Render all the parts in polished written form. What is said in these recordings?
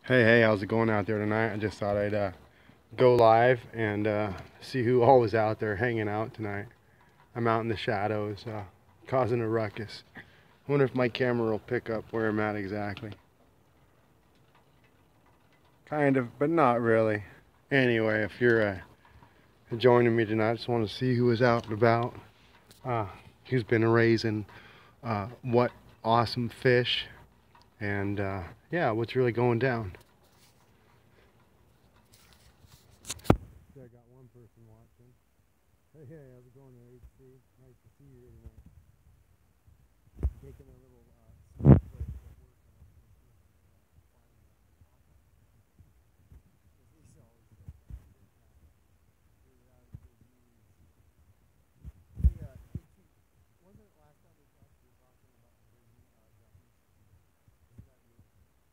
Hey, how's it going out there tonight? I just thought I'd go live and see who all was out there hanging out tonight. I'm out in the shadows, causing a ruckus. I wonder if my camera will pick up where I'm at exactly. Kind of, but not really. Anyway, if you're joining me tonight, I just want to see who was out and about, who's been raising what awesome fish, and yeah, what's really going down. I got one person watching. Hey, how's it going there, HC? Nice to see you tonight. Taking a little sneak break at work. Wasn't it last time we talked, you were talking about breeding guppies? Isn't that you? Am I getting you confused?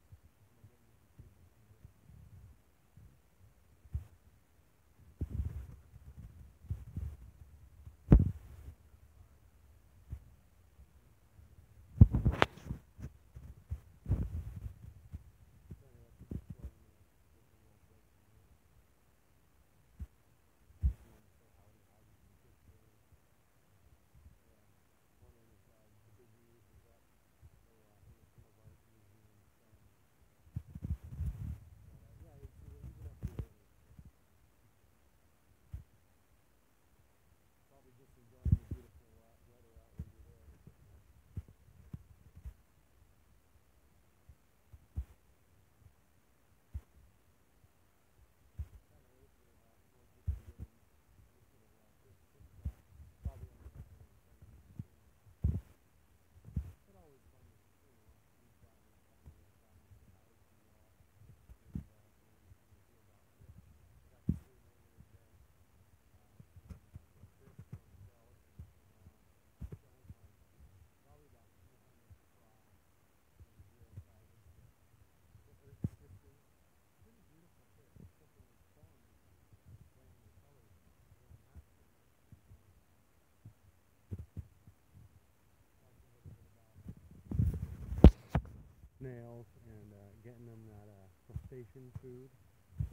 Snails and getting them that crustacean food.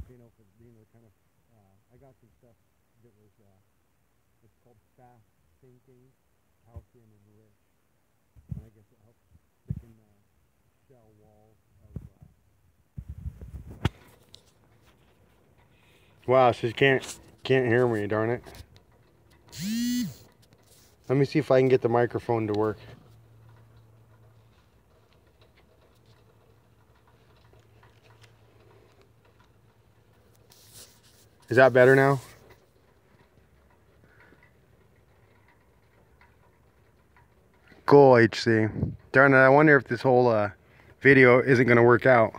You know, for being kind of, I got some stuff that was, it's called fast sinking, calcium enriched, and I guess it helps thicken the shell walls of. Wow, she can't hear me, darn it. Let me see if I can get the microphone to work. Is that better now? Cool, HC. Darn it, I wonder if this whole video isn't going to work out.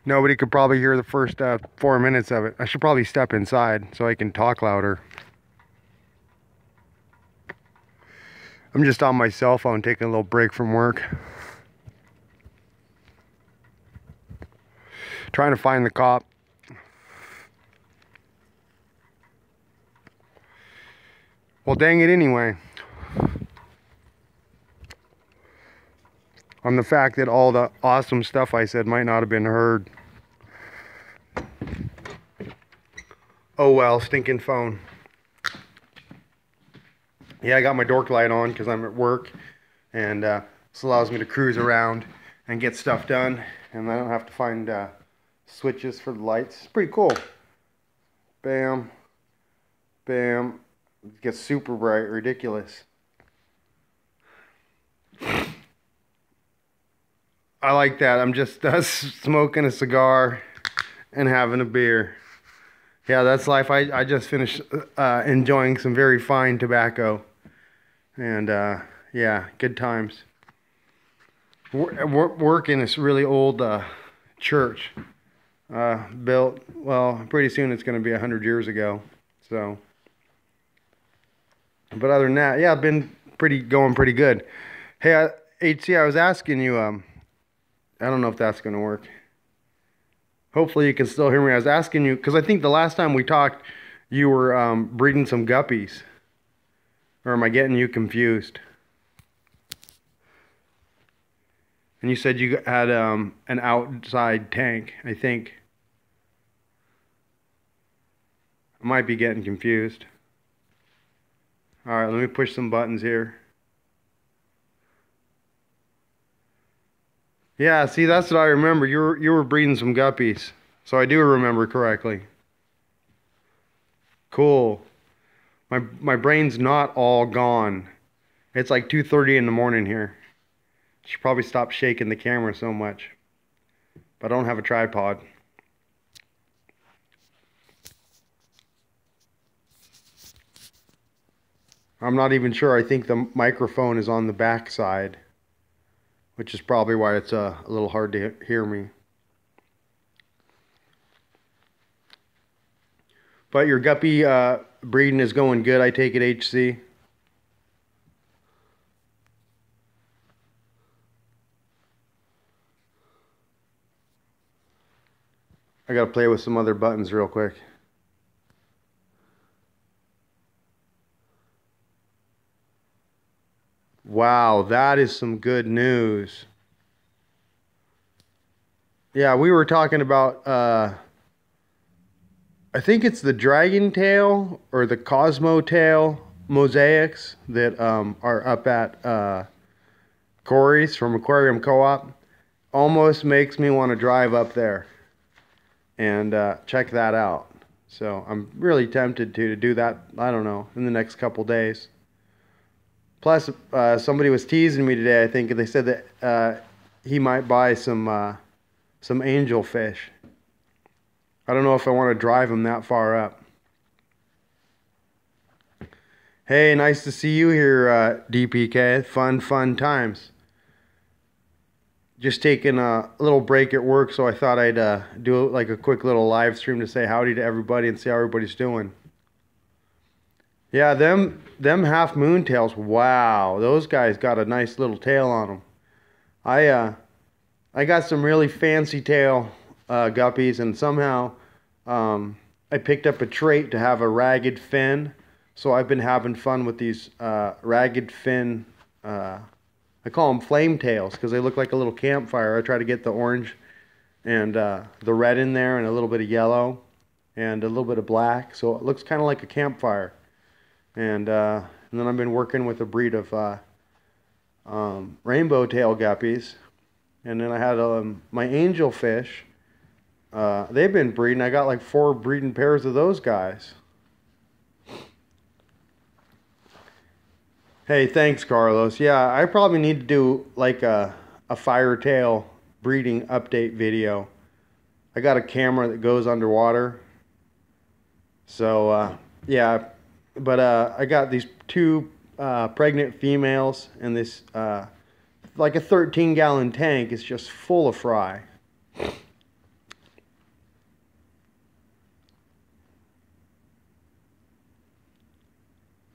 Nobody could probably hear the first 4 minutes of it. I should probably step inside so I can talk louder. I'm just on my cell phone taking a little break from work. Trying to find the cop. Well, dang it anyway. On the fact that all the awesome stuff I said might not have been heard. Oh well, stinking phone. Yeah, I got my dork light on because I'm at work, and this allows me to cruise around and get stuff done, and I don't have to find switches for the lights. It's pretty cool. Bam, bam. It gets super bright, ridiculous. I like that. I'm just smoking a cigar and having a beer. Yeah, that's life. I just finished enjoying some very fine tobacco. And yeah, good times. Work in this really old church. Built, well, pretty soon it's going to be 100 years ago. So, but other than that, yeah, I've been going pretty good. Hey, HC, I was asking you, I don't know if that's going to work. Hopefully you can still hear me. I was asking you, because I think the last time we talked, you were breeding some guppies. Or am I getting you confused? And you said you had an outside tank, I think. I might be getting confused. Alright, let me push some buttons here. Yeah, see, that's what I remember. You were breeding some guppies. So I do remember correctly. Cool. My brain's not all gone. It's like 2:30 in the morning here. Should probably stop shaking the camera so much. But I don't have a tripod. I'm not even sure. I think the microphone is on the back side, which is probably why it's a little hard to hear me. But your guppy breeding is going good, I take it, HC? I gotta play with some other buttons real quick. Wow, that is some good news. Yeah, we were talking about, I think it's the dragon tail or the Cosmo tail mosaics that are up at Corey's from Aquarium Co-op. Almost makes me want to drive up there and check that out. So I'm really tempted to do that, I don't know, in the next couple days. Plus, somebody was teasing me today, I think, and they said that he might buy some angelfish. I don't know if I want to drive them that far up. Hey, nice to see you here, DPK. Fun times. Just taking a little break at work, so I thought I'd do like a quick little live stream to say howdy to everybody and see how everybody's doing. Yeah, them half moon tails. Wow, those guys got a nice little tail on them. I got some really fancy tail guppies, and somehow I picked up a trait to have a ragged fin. So I've been having fun with these ragged fin. I call them flame tails because they look like a little campfire. I try to get the orange and the red in there, and a little bit of yellow and a little bit of black, so it looks kind of like a campfire. And then I've been working with a breed of rainbow tail guppies. And then I had my angelfish. They've been breeding. I got like 4 breeding pairs of those guys. Hey, thanks, Carlos. Yeah, I probably need to do like a fire tail breeding update video. I got a camera that goes underwater. So, yeah. But I got these 2 pregnant females, and this like a 13-gallon tank is just full of fry.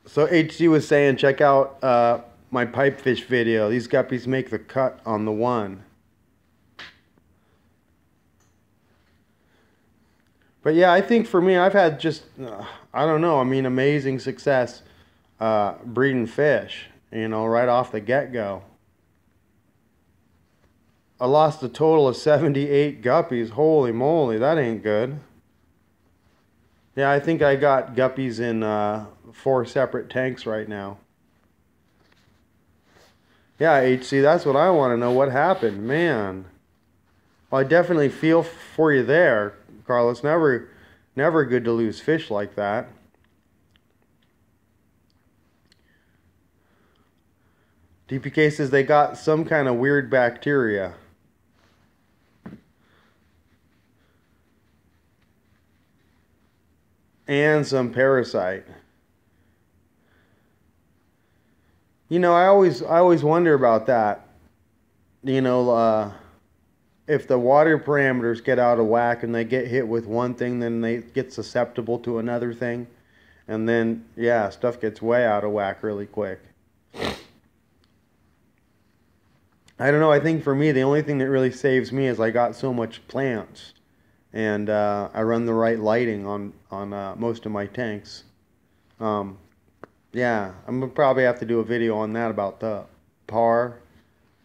So HC was saying, check out my pipefish video. These guppies make the cut on the one. But yeah, I think for me, I've had just, I don't know, I mean, amazing success breeding fish, you know, right off the get-go. I lost a total of 78 guppies. Holy moly, that ain't good. Yeah, I think I got guppies in 4 separate tanks right now. Yeah, HC, that's what I want to know. What happened? Man. Well, I definitely feel for you there, Carlos. Never good to lose fish like that. DPK says they got some kind of weird bacteria. And some parasite. You know, I always wonder about that. You know, if the water parameters get out of whack and they get hit with one thing, then they get susceptible to another thing. And then, yeah, stuff gets way out of whack really quick. I don't know, I think for me, the only thing that really saves me is I got so much plants. And I run the right lighting on most of my tanks. Yeah, I'm going to probably have to do a video on that about the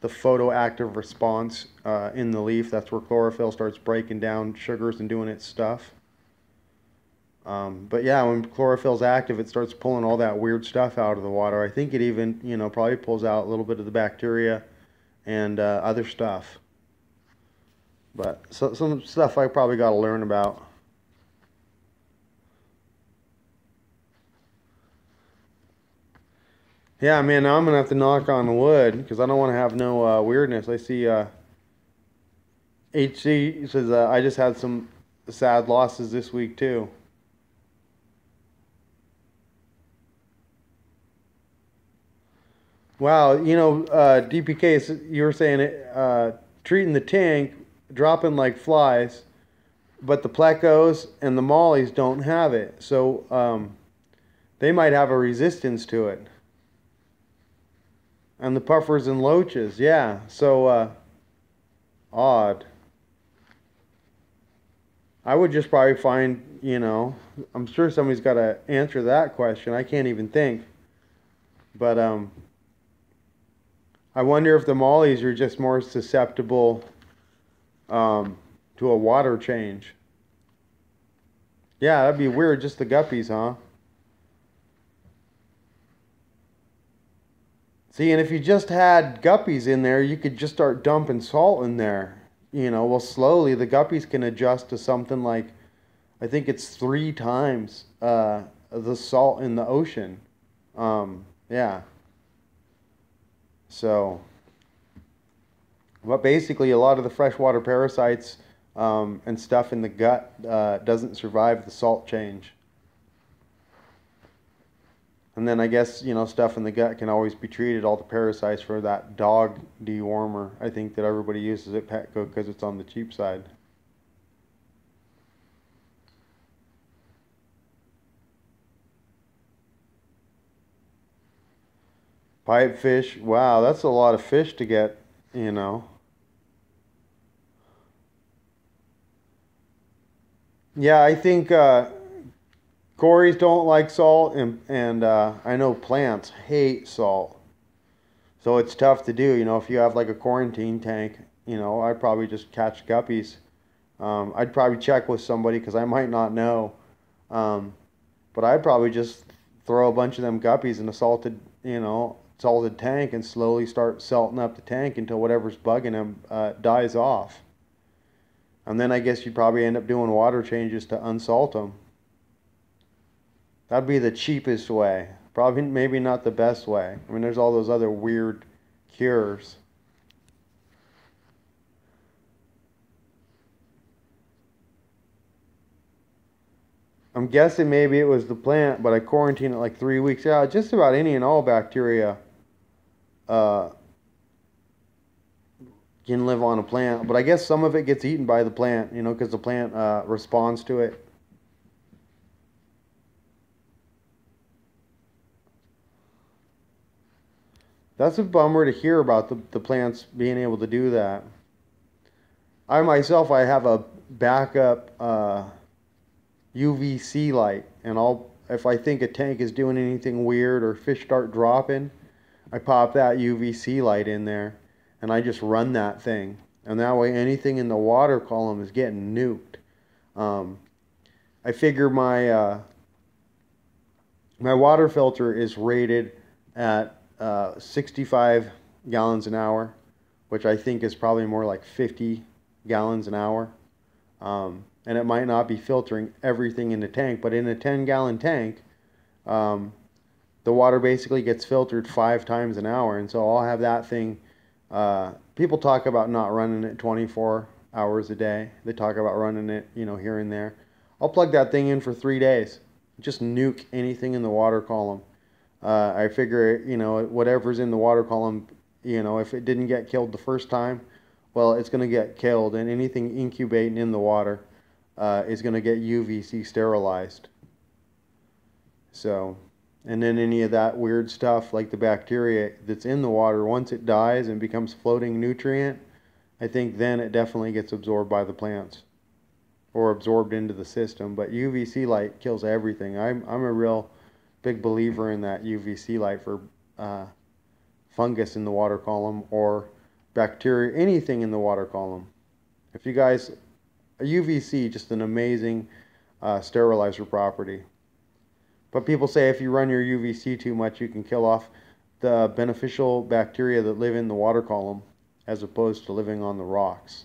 the photoactive response in the leaf. That's where chlorophyll starts breaking down sugars and doing its stuff. But yeah, when chlorophyll's active, it starts pulling all that weird stuff out of the water. I think it even, probably pulls out a little bit of the bacteria and other stuff. But some stuff I probably got to learn about. Yeah, man, now I'm going to have to knock on wood because I don't want to have no weirdness. I see HC says I just had some sad losses this week too. Wow, DPK, you were saying treating the tank, dropping like flies, but the plecos and the mollies don't have it. So they might have a resistance to it. And the puffers and loaches, yeah. So odd. I would just probably find, I'm sure somebody's got to answer that question. I can't even think. But I wonder if the mollies are just more susceptible to a water change. Yeah, that'd be weird, just the guppies, huh? See, and if you just had guppies in there, you could just start dumping salt in there. Well, slowly the guppies can adjust to something like, I think it's 3 times the salt in the ocean. Yeah. So, but basically a lot of the freshwater parasites and stuff in the gut doesn't survive the salt change. And then I guess, stuff in the gut can always be treated, all the parasites, for that dog dewormer, I think, that everybody uses at Petco because it's on the cheap side. Pipefish, wow, that's a lot of fish to get, Yeah, I think Corys don't like salt, and I know plants hate salt. So it's tough to do, if you have like a quarantine tank, I'd probably just catch guppies. I'd probably check with somebody because I might not know. But I'd probably just throw a bunch of them guppies in a salted tank and slowly start salting up the tank until whatever's bugging them dies off. And then I guess you'd probably end up doing water changes to unsalt them. That'd be the cheapest way. Probably maybe not the best way. I mean, there's all those other weird cures. I'm guessing maybe it was the plant, but I quarantined it like 3 weeks. Yeah, just about any and all bacteria can live on a plant. But I guess some of it gets eaten by the plant, because the plant responds to it. That's a bummer to hear about the plants being able to do that. I myself, I have a backup UVC light, and if I think a tank is doing anything weird or fish start dropping, I pop that UVC light in there, and I just run that thing, and that way anything in the water column is getting nuked. I figure my water filter is rated at 65 gallons an hour, which I think is probably more like 50 gallons an hour. And it might not be filtering everything in the tank, but in a 10-gallon tank, the water basically gets filtered 5 times an hour. And so I'll have that thing. People talk about not running it 24 hours a day. They talk about running it, here and there. I'll plug that thing in for 3 days. Just nuke anything in the water column. I figure, whatever's in the water column, if it didn't get killed the first time, well, it's going to get killed. And anything incubating in the water is going to get UVC sterilized. So, and then any of that weird stuff like the bacteria that's in the water, once it dies and becomes floating nutrient, I think then it definitely gets absorbed by the plants or absorbed into the system. But UVC light kills everything. I'm a real big believer in that UVC light for fungus in the water column or bacteria, anything in the water column. If you guys, a UVC, just an amazing sterilizer property. But people say if you run your UVC too much, you can kill off the beneficial bacteria that live in the water column as opposed to living on the rocks.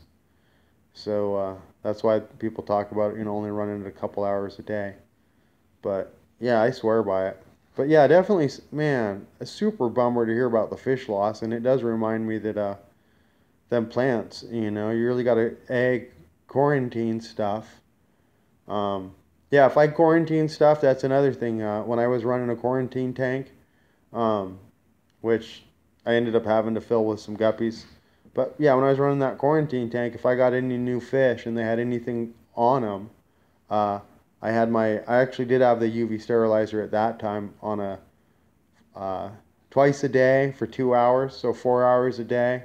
So that's why people talk about, only running it a couple hours a day. But yeah, I swear by it. But yeah, definitely, man, a super bummer to hear about the fish loss, and it does remind me that them plants, you really got to egg quarantine stuff. Um, yeah, if I quarantine stuff, that's another thing. When I was running a quarantine tank, um, which I ended up having to fill with some guppies. But yeah, when I was running that quarantine tank, if I got any new fish and they had anything on them, uh, I actually did have the UV sterilizer at that time on a uh, twice a day for 2 hours, so 4 hours a day.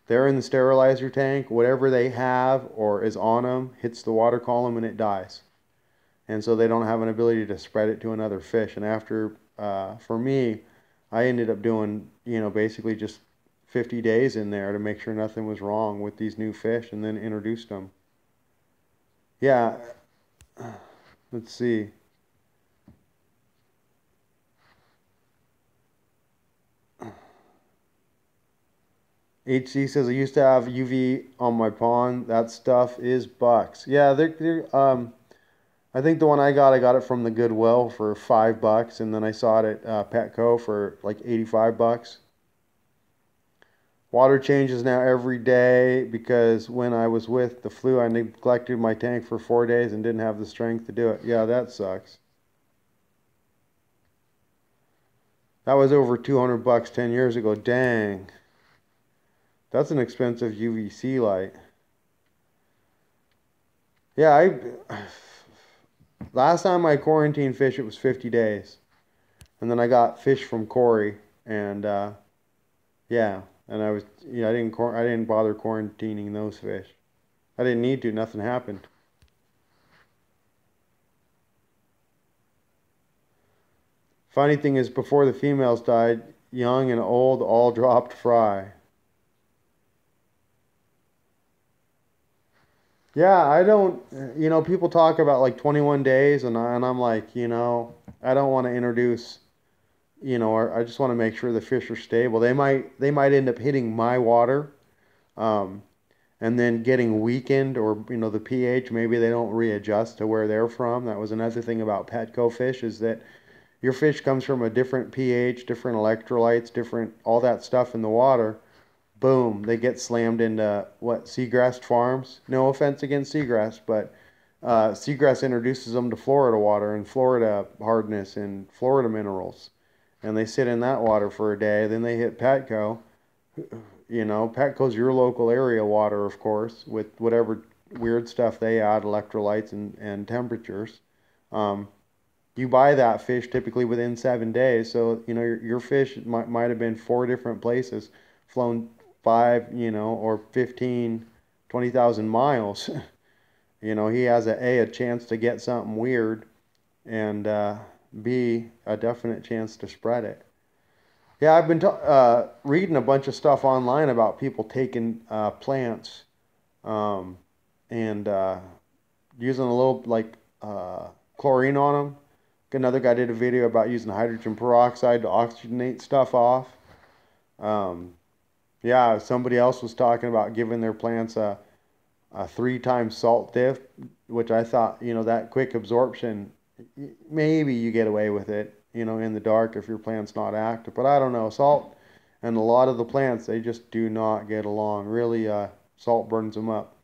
They're in the sterilizer tank. Whatever they have or is on them hits the water column and it dies. And so they don't have an ability to spread it to another fish. And after, for me, I ended up doing, basically just 50 days in there to make sure nothing was wrong with these new fish and then introduced them. Yeah, let's see. HC says I used to have UV on my pond. That stuff is bucks. Yeah, I think the one I got it from the Goodwill for $5, and then I saw it at Petco for like 85 bucks. Water changes now every day because when I was with the flu, I neglected my tank for 4 days and didn't have the strength to do it. Yeah, that sucks. That was over 200 bucks 10 years ago. Dang. That's an expensive UVC light. Yeah, last time I quarantined fish, it was 50 days. And then I got fish from Corey, and yeah, and I didn't bother quarantining those fish. I didn't need to. Nothing happened. Funny thing is, before the females died, young and old all dropped fry. Yeah, I don't. People talk about like 21 days, and I'm like, I don't want to introduce. Or I just want to make sure the fish are stable. They might end up hitting my water, um, and then getting weakened, or the pH. Maybe they don't readjust to where they're from. That was another thing about Petco fish, is that your fish comes from a different pH, different electrolytes, different all that stuff in the water. Boom, they get slammed into what, seagrass farms. No offense against seagrass, but seagrass introduces them to Florida water and Florida hardness and Florida minerals, and they sit in that water for a day. Then they hit Petco. Petco's your local area water, of course, with whatever weird stuff they add, electrolytes and temperatures. Um, you buy that fish typically within 7 days. So, your fish might have been 4 different places, flown 5, or 15, 20,000 miles. He has a chance to get something weird, and B, a definite chance to spread it. Yeah, I've been reading a bunch of stuff online about people taking plants, um, and using a little like chlorine on them. Another guy did a video about using hydrogen peroxide to oxygenate stuff off. Um, yeah, somebody else was talking about giving their plants a 3 times salt dip, which I thought, that quick absorption, maybe you get away with it, in the dark if your plant's not active. But I don't know. Salt and a lot of the plants, they just do not get along. Really, salt burns them up.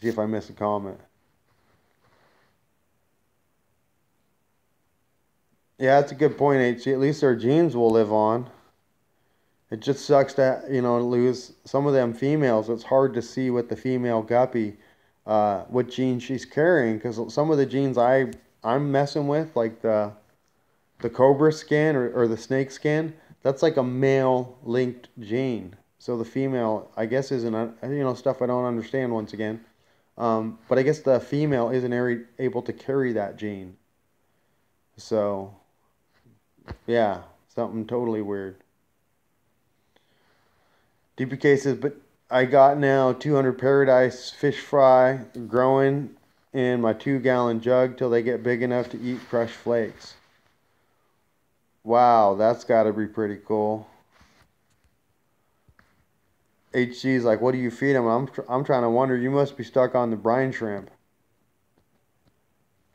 See if I miss a comment. Yeah, that's a good point, HC. At least their genes will live on. It just sucks to, lose some of them females. It's hard to see what the female guppy, what gene she's carrying, because some of the genes I'm messing with, like the cobra skin or the snake skin, that's like a male linked gene. So the female, I guess, isn't stuff I don't understand once again. But I guess the female isn't able to carry that gene. So yeah, something totally weird. DPK says, but I got now 200 Paradise fish fry growing in my 2-gallon jug till they get big enough to eat crushed flakes. Wow, that's got to be pretty cool. HG's like, what do you feed them? I'm trying to wonder. You must be stuck on the brine shrimp.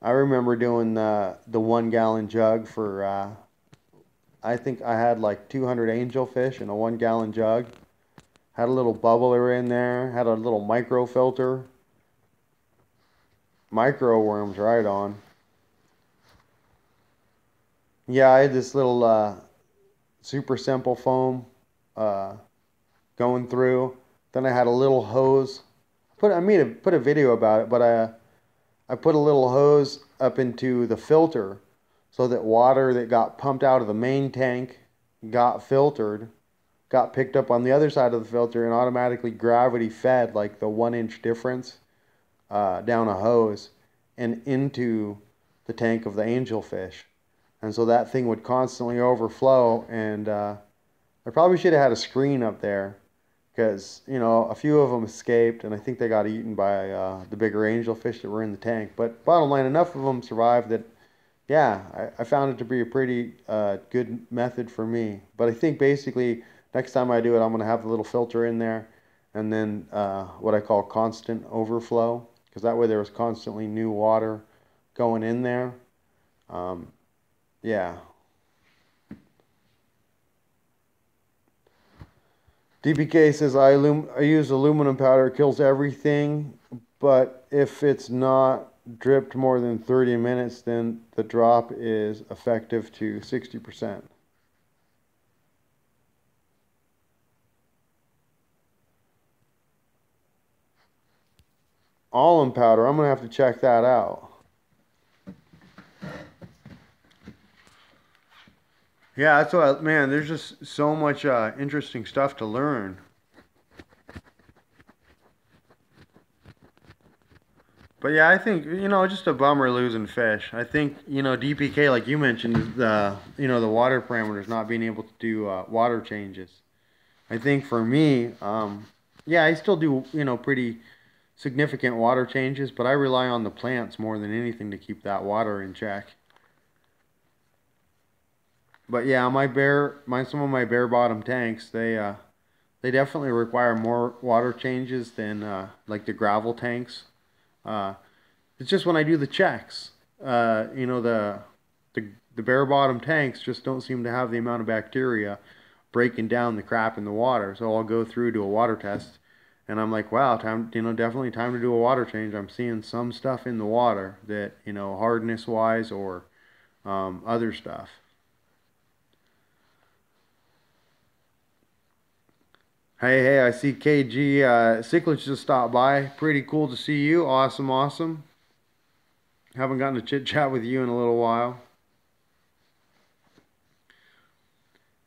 I remember doing the 1-gallon jug for, I think I had like 200 angelfish in a 1-gallon jug. Had a little bubbler in there. Had a little micro filter. Micro worms right on. Yeah, I had this little super simple foam going through. Then I had a little hose. I put a video about it, but I put a little hose up into the filter so that water that got pumped out of the main tank got filtered, got picked up on the other side of the filter, and automatically gravity fed like the 1-inch difference down a hose and into the tank of the angelfish. And so that thing would constantly overflow, and I probably should have had a screen up there because, you know, a few of them escaped, and I think they got eaten by the bigger angelfish that were in the tank. But bottom line, enough of them survived that, yeah, I found it to be a pretty good method for me. But I think basically next time I do it, I'm going to have the little filter in there and then what I call constant overflow, because that way there was constantly new water going in there. Yeah. DPK says, I use aluminum powder. It kills everything, but if it's not dripped more than 30 minutes, then the drop is effective to 60%. Alum powder, I'm going to have to check that out. Yeah, that's what, man, there's just so much interesting stuff to learn. But yeah, I think, you know, just a bummer losing fish. I think, you know, DPK, like you mentioned, you know, the water parameters, not being able to do water changes. I think for me, yeah, I still do, you know, pretty significant water changes, but I rely on the plants more than anything to keep that water in check. But yeah, some of my bare bottom tanks, they definitely require more water changes than like the gravel tanks. It's just when I do the checks, you know, the bare bottom tanks just don't seem to have the amount of bacteria breaking down the crap in the water. So I'll go through to a water test, and I'm like, wow, you know, definitely time to do a water change. I'm seeing some stuff in the water that, you know, hardness wise or other stuff. Hey, I see KG Cichlids just stopped by. Pretty cool to see you. Awesome. Haven't gotten to chit chat with you in a little while.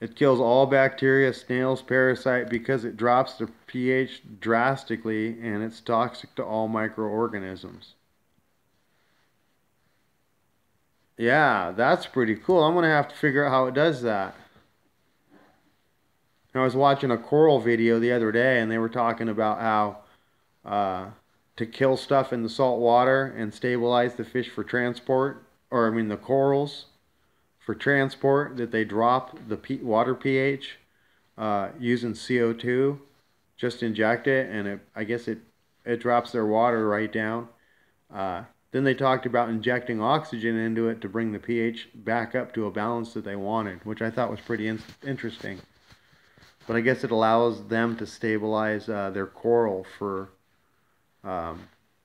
It kills all bacteria, snails, parasite because it drops the pH drastically, and it's toxic to all microorganisms. Yeah, that's pretty cool. I'm going to have to figure out how it does that. I was watching a coral video the other day, and they were talking about how to kill stuff in the salt water and stabilize the fish for transport, or I mean the corals for transport, that they drop the water pH using CO2. Just inject it, and I guess it drops their water right down. Then they talked about injecting oxygen into it to bring the pH back up to a balance that they wanted, which I thought was pretty interesting. But I guess it allows them to stabilize their coral for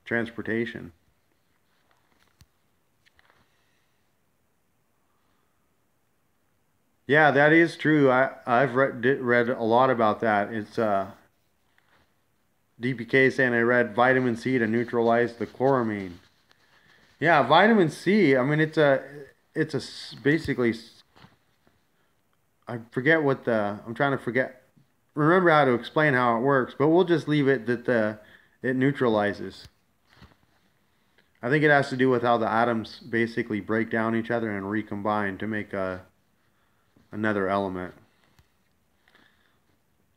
transportation. Yeah, that is true. I've read a lot about that. It's DPK saying I read vitamin C to neutralize the chloramine. Yeah, vitamin C. I mean, it's basically, I forget what I'm trying to remember how to explain how it works, but we'll just leave it that it neutralizes. I think it has to do with how the atoms basically break down each other and recombine to make another element.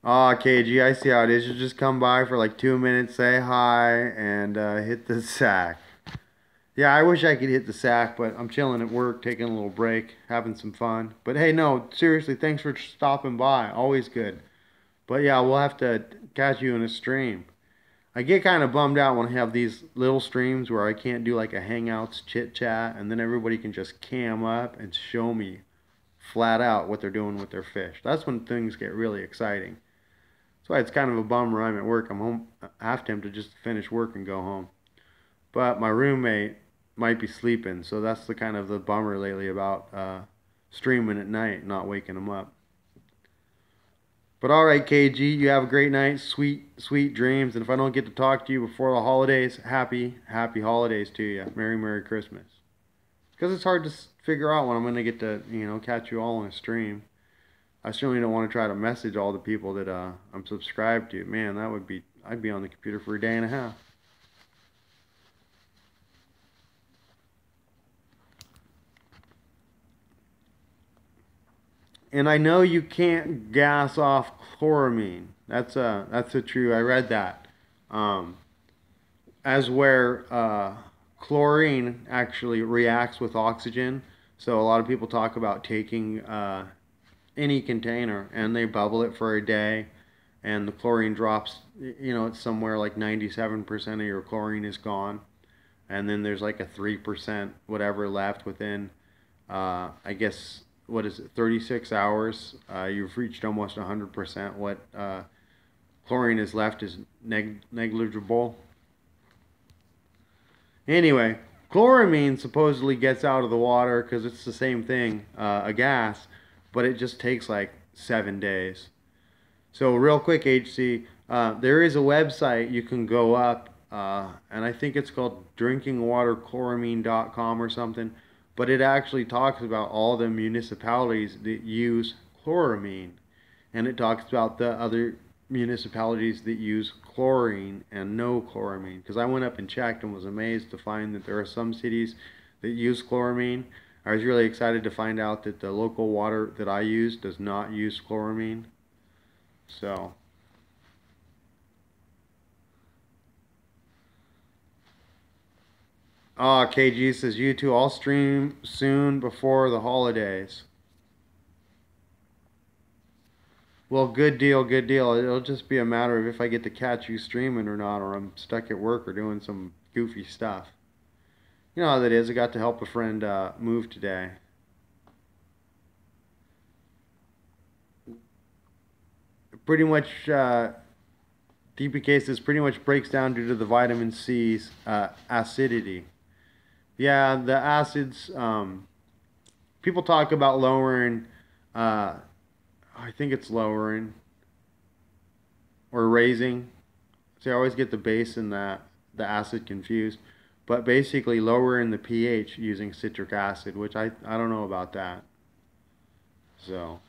Ah, KG, I see how it is. You just come by for like 2 minutes, say hi, and hit the sack. Yeah, I wish I could hit the sack, but I'm chilling at work, taking a little break, having some fun. But hey, no, seriously, thanks for stopping by. Always good. But yeah, we'll have to catch you in a stream. I get kind of bummed out when I have these little streams where I can't do like a Hangouts chit chat and then everybody can just cam up and show me flat out what they're doing with their fish. That's when things get really exciting. That's why it's kind of a bummer I'm at work. I'm home, half tempted just to finish work and go home. But my roommate might be sleeping, so that's the kind of the bummer lately about streaming at night, not waking him up. But all right, KG, you have a great night, sweet dreams. And if I don't get to talk to you before the holidays, happy holidays to you. Merry Christmas. Because it's hard to figure out when I'm going to get to, catch you all on a stream. I certainly don't want to try to message all the people that I'm subscribed to. Man, I'd be on the computer for a day and a half. And I know you can't gas off chloramine. That's a true. I read that. As where chlorine actually reacts with oxygen. So a lot of people talk about taking any container and they bubble it for a day, and the chlorine drops. It's somewhere like 97% of your chlorine is gone, and then there's like a 3% whatever left within. I guess what is it, 36 hours, you've reached almost 100%. What chlorine is left is negligible. Anyway, chloramine supposedly gets out of the water because it's the same thing, a gas, but it just takes like 7 days. So real quick, HC, there is a website you can go up, and I think it's called drinkingwaterchloramine.com or something. But it actually talks about all the municipalities that use chloramine. And it talks about the other municipalities that use chlorine and no chloramine. Because I went up and checked and was amazed to find that there are some cities that use chloramine. I was really excited to find out that the local water that I use does not use chloramine. So... KG says, you two, I'll stream soon before the holidays. Well, good deal, good deal. It'll just be a matter of if I get to catch you streaming or not, or I'm stuck at work or doing some goofy stuff. You know how that is. I got to help a friend move today. Pretty much, DPK says, pretty much breaks down due to the vitamin C's acidity. Yeah, the acids, people talk about lowering, I think it's lowering or raising. See, I always get the base and the acid confused. But basically lowering the pH using citric acid, which I don't know about that. So...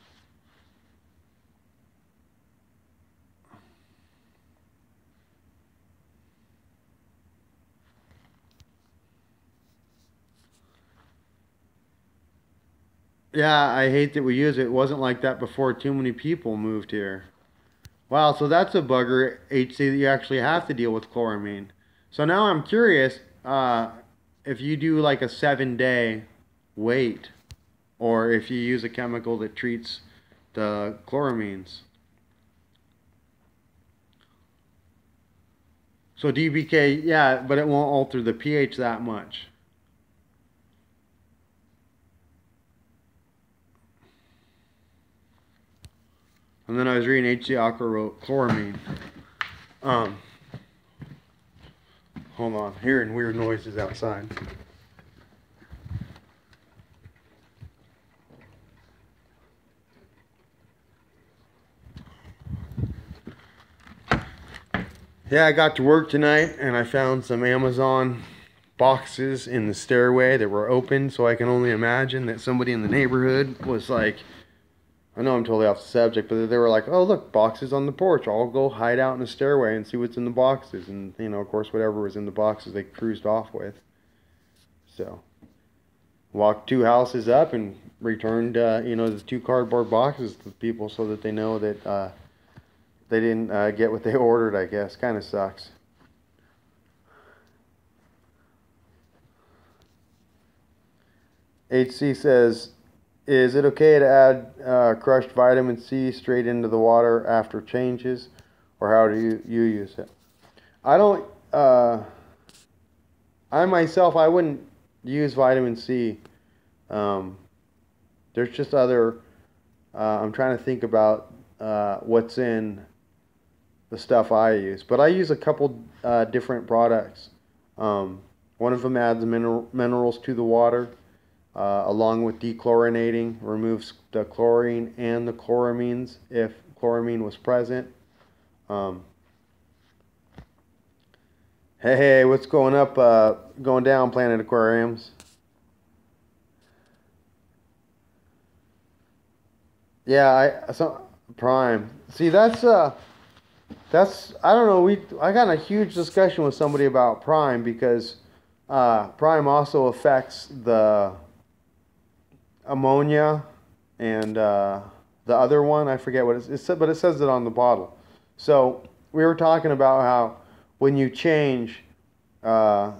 yeah, I hate that we use it. It wasn't like that before too many people moved here. Wow, so that's a bugger, HC, that you actually have to deal with chloramine. So now I'm curious if you do like a 7-day wait, or if you use a chemical that treats the chloramines. So DBK, yeah, but it won't alter the pH that much. And then I was reading HC Aqua wrote chloramine. Hold on, hearing weird noises outside. Yeah, I got to work tonight and I found some Amazon boxes in the stairway that were open, so I can only imagine that somebody in the neighborhood was like, I know I'm totally off the subject, but they were like, oh, look, boxes on the porch. I'll go hide out in the stairway and see what's in the boxes. And, of course, whatever was in the boxes, they cruised off with. So, walked 2 houses up and returned, the 2 cardboard boxes to people so that they know that they didn't get what they ordered, I guess. Kind of sucks. HC says, is it okay to add crushed vitamin C straight into the water after changes, or how do you use it? I don't. I myself, I wouldn't use vitamin C. There's just other. I'm trying to think about what's in the stuff I use, but I use a couple different products. One of them adds minerals to the water, along with dechlorinating, removes the chlorine and the chloramines if chloramine was present. Hey, what's going up, going down, Planet Aquariums? Yeah, Prime. See, that's I don't know. I got in a huge discussion with somebody about Prime because Prime also affects the ammonia and the other one. I forget what it said, but it says it on the bottle. So we were talking about how when you change that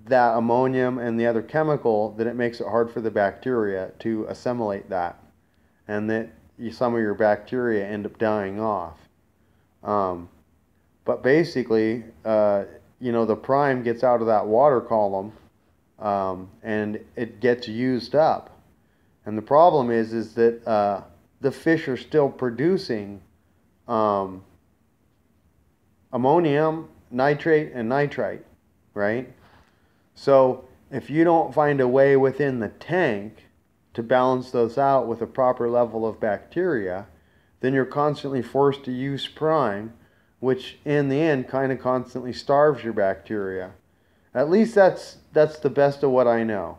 ammonium and the other chemical, that it makes it hard for the bacteria to assimilate that, and that some of your bacteria end up dying off. But basically, the Prime gets out of that water column, and it gets used up. And the problem is that the fish are still producing ammonium, nitrate, and nitrite, right? So if you don't find a way within the tank to balance those out with a proper level of bacteria, then you're constantly forced to use Prime, which in the end kind of constantly starves your bacteria. At least that's the best of what I know.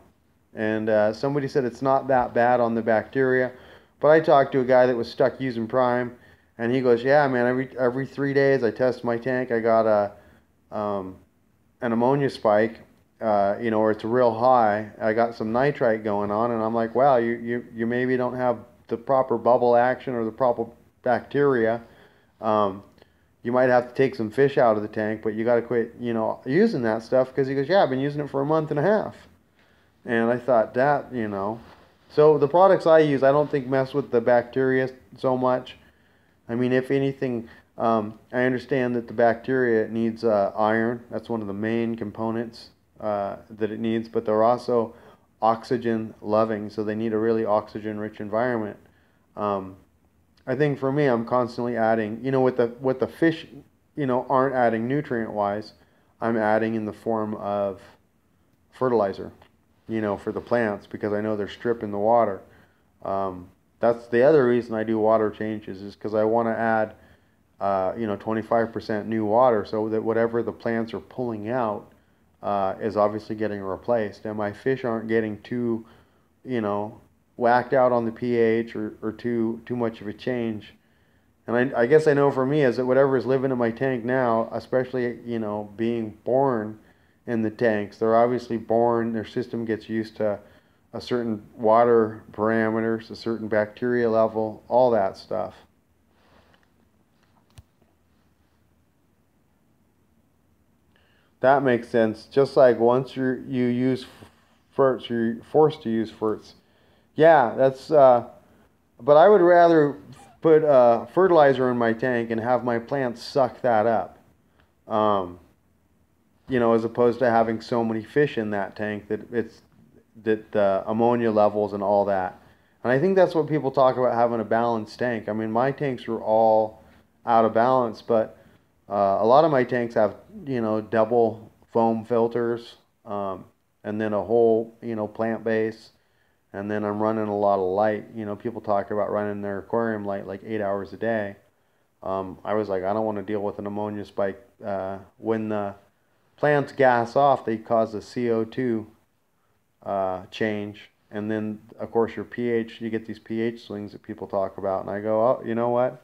And somebody said it's not that bad on the bacteria, but I talked to a guy that was stuck using Prime, and he goes, "Yeah, man, every 3 days I test my tank. I got an ammonia spike, or it's real high. I got some nitrite going on," and I'm like, "Wow, you maybe don't have the proper bubble action or the proper bacteria. You might have to take some fish out of the tank, but you got to quit, using that stuff." Because he goes, "Yeah, I've been using it for a month and a half." And I thought that, So the products I use, I don't think mess with the bacteria so much. I mean, if anything, I understand that the bacteria needs iron. That's one of the main components that it needs. But they're also oxygen loving, so they need a really oxygen-rich environment. I think for me, I'm constantly adding, what the fish, aren't adding nutrient-wise, I'm adding in the form of fertilizer, for the plants, because I know they're stripping the water. That's the other reason I do water changes, is because I want to add, 25% new water, so that whatever the plants are pulling out is obviously getting replaced, and my fish aren't getting too, whacked out on the pH or too much of a change. And I guess I know for me is that whatever is living in my tank now, especially, being born in the tanks, they're obviously born, their system gets used to a certain water parameters, a certain bacteria level, all that stuff. That makes sense. Just like once you use ferts, you're forced to use ferts. Yeah, that's, but I would rather put fertilizer in my tank and have my plants suck that up. As opposed to having so many fish in that tank that the ammonia levels and all that. And I think that's what people talk about, having a balanced tank. I mean, my tanks are all out of balance, but a lot of my tanks have, double foam filters, and then a whole, plant base. And then I'm running a lot of light. People talk about running their aquarium light like 8 hours a day. I was like, I don't want to deal with an ammonia spike. When the plants gas off, they cause a CO2 change. And then, of course, your pH, you get these pH swings that people talk about. And I go, oh, you know what?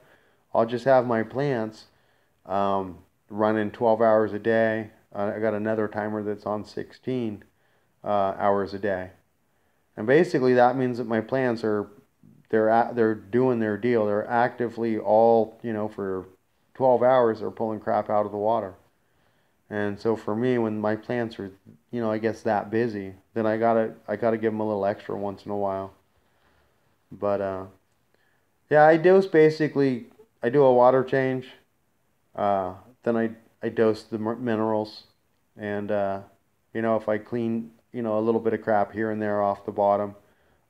I'll just have my plants running 12 hours a day. I got another timer that's on 16 hours a day. And basically that means that my plants they're doing their deal. They're actively all, for 12 hours they're pulling crap out of the water. And so for me, when my plants are, I guess that busy, then I gotta give them a little extra once in a while. But yeah, I do a water change. Then I dose the minerals, and if I clean a little bit of crap here and there off the bottom,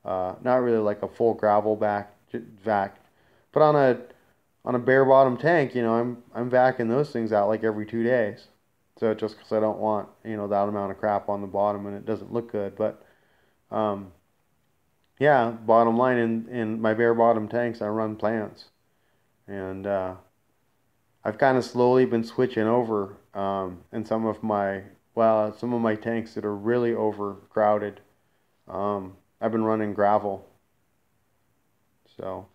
not really like a full gravel vac, but on a bare bottom tank, I'm vacuuming those things out like every 2 days. So just because I don't want that amount of crap on the bottom and it doesn't look good, but um, yeah, bottom line, in my bare bottom tanks I run plants, and I've kind of slowly been switching over in some of my tanks that are really overcrowded. I've been running gravel. So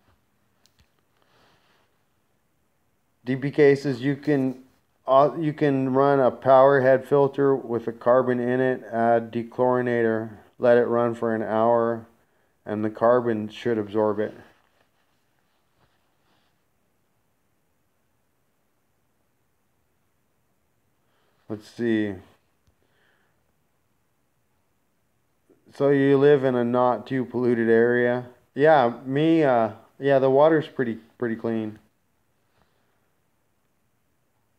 DPK says you can run a power head filter with a carbon in it, add dechlorinator, let it run for an hour, and the carbon should absorb it. Let's see. So you live in a not too polluted area? Yeah, yeah, the water's pretty clean.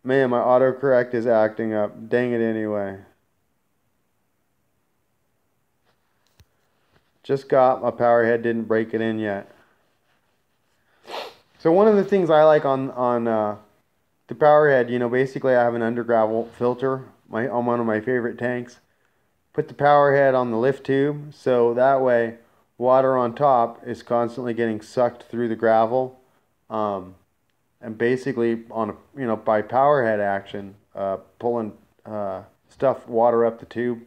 Man, my autocorrect is acting up. Dang it anyway. Just got my power head, didn't break it in yet. So one of the things I like on the power head, basically I have an under gravel filter on one of my favorite tanks. Put the power head on the lift tube, so that way water on top is constantly getting sucked through the gravel, and basically by power head action, pulling water up the tube.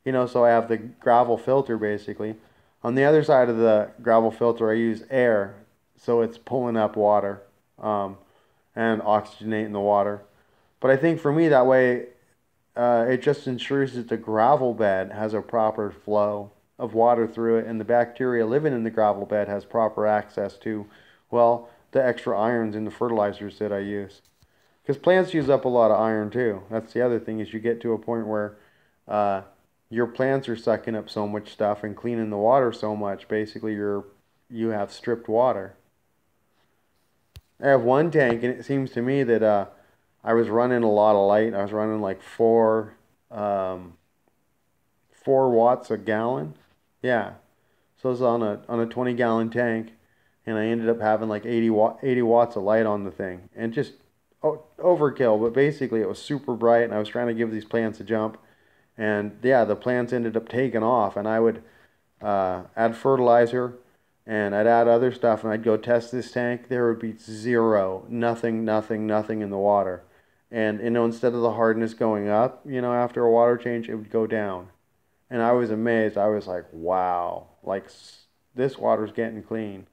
So I have the gravel filter basically. On the other side of the gravel filter, I use air, so it's pulling up water and oxygenating the water. But I think for me that way, it just ensures that the gravel bed has a proper flow of water through it, and the bacteria living in the gravel bed has proper access to, well, the extra irons in the fertilizers that I use. Because plants use up a lot of iron too. That's the other thing, is you get to a point where your plants are sucking up so much stuff and cleaning the water so much, basically you have stripped water. I have one tank, and it seems to me that I was running a lot of light. I was running like 4 watts a gallon. Yeah. So it was on a 20-gallon tank, and I ended up having like 80 watts of light on the thing, and just overkill. But basically, it was super bright, and I was trying to give these plants a jump, and yeah, the plants ended up taking off. And I would add fertilizer, and I'd add other stuff, and I'd go test this tank. There would be zero, nothing in the water. And instead of the hardness going up, after a water change, it would go down. And I was amazed. I was like, wow, like this water's getting clean.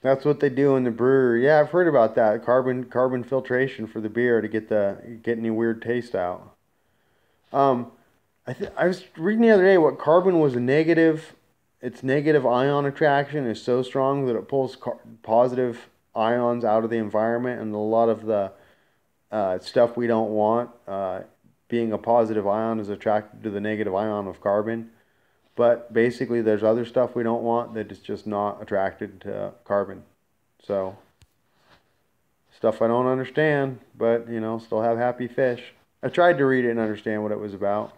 That's what they do in the brewery. Yeah, I've heard about that. Carbon filtration for the beer to get any weird taste out. Um, I was reading the other day what carbon was negative. Its negative ion attraction is so strong that it pulls positive ions out of the environment, and a lot of the stuff we don't want, being a positive ion, is attracted to the negative ion of carbon. But basically, there's other stuff we don't want that is just not attracted to carbon. So, stuff I don't understand, but, still have happy fish. I tried to read it and understand what it was about.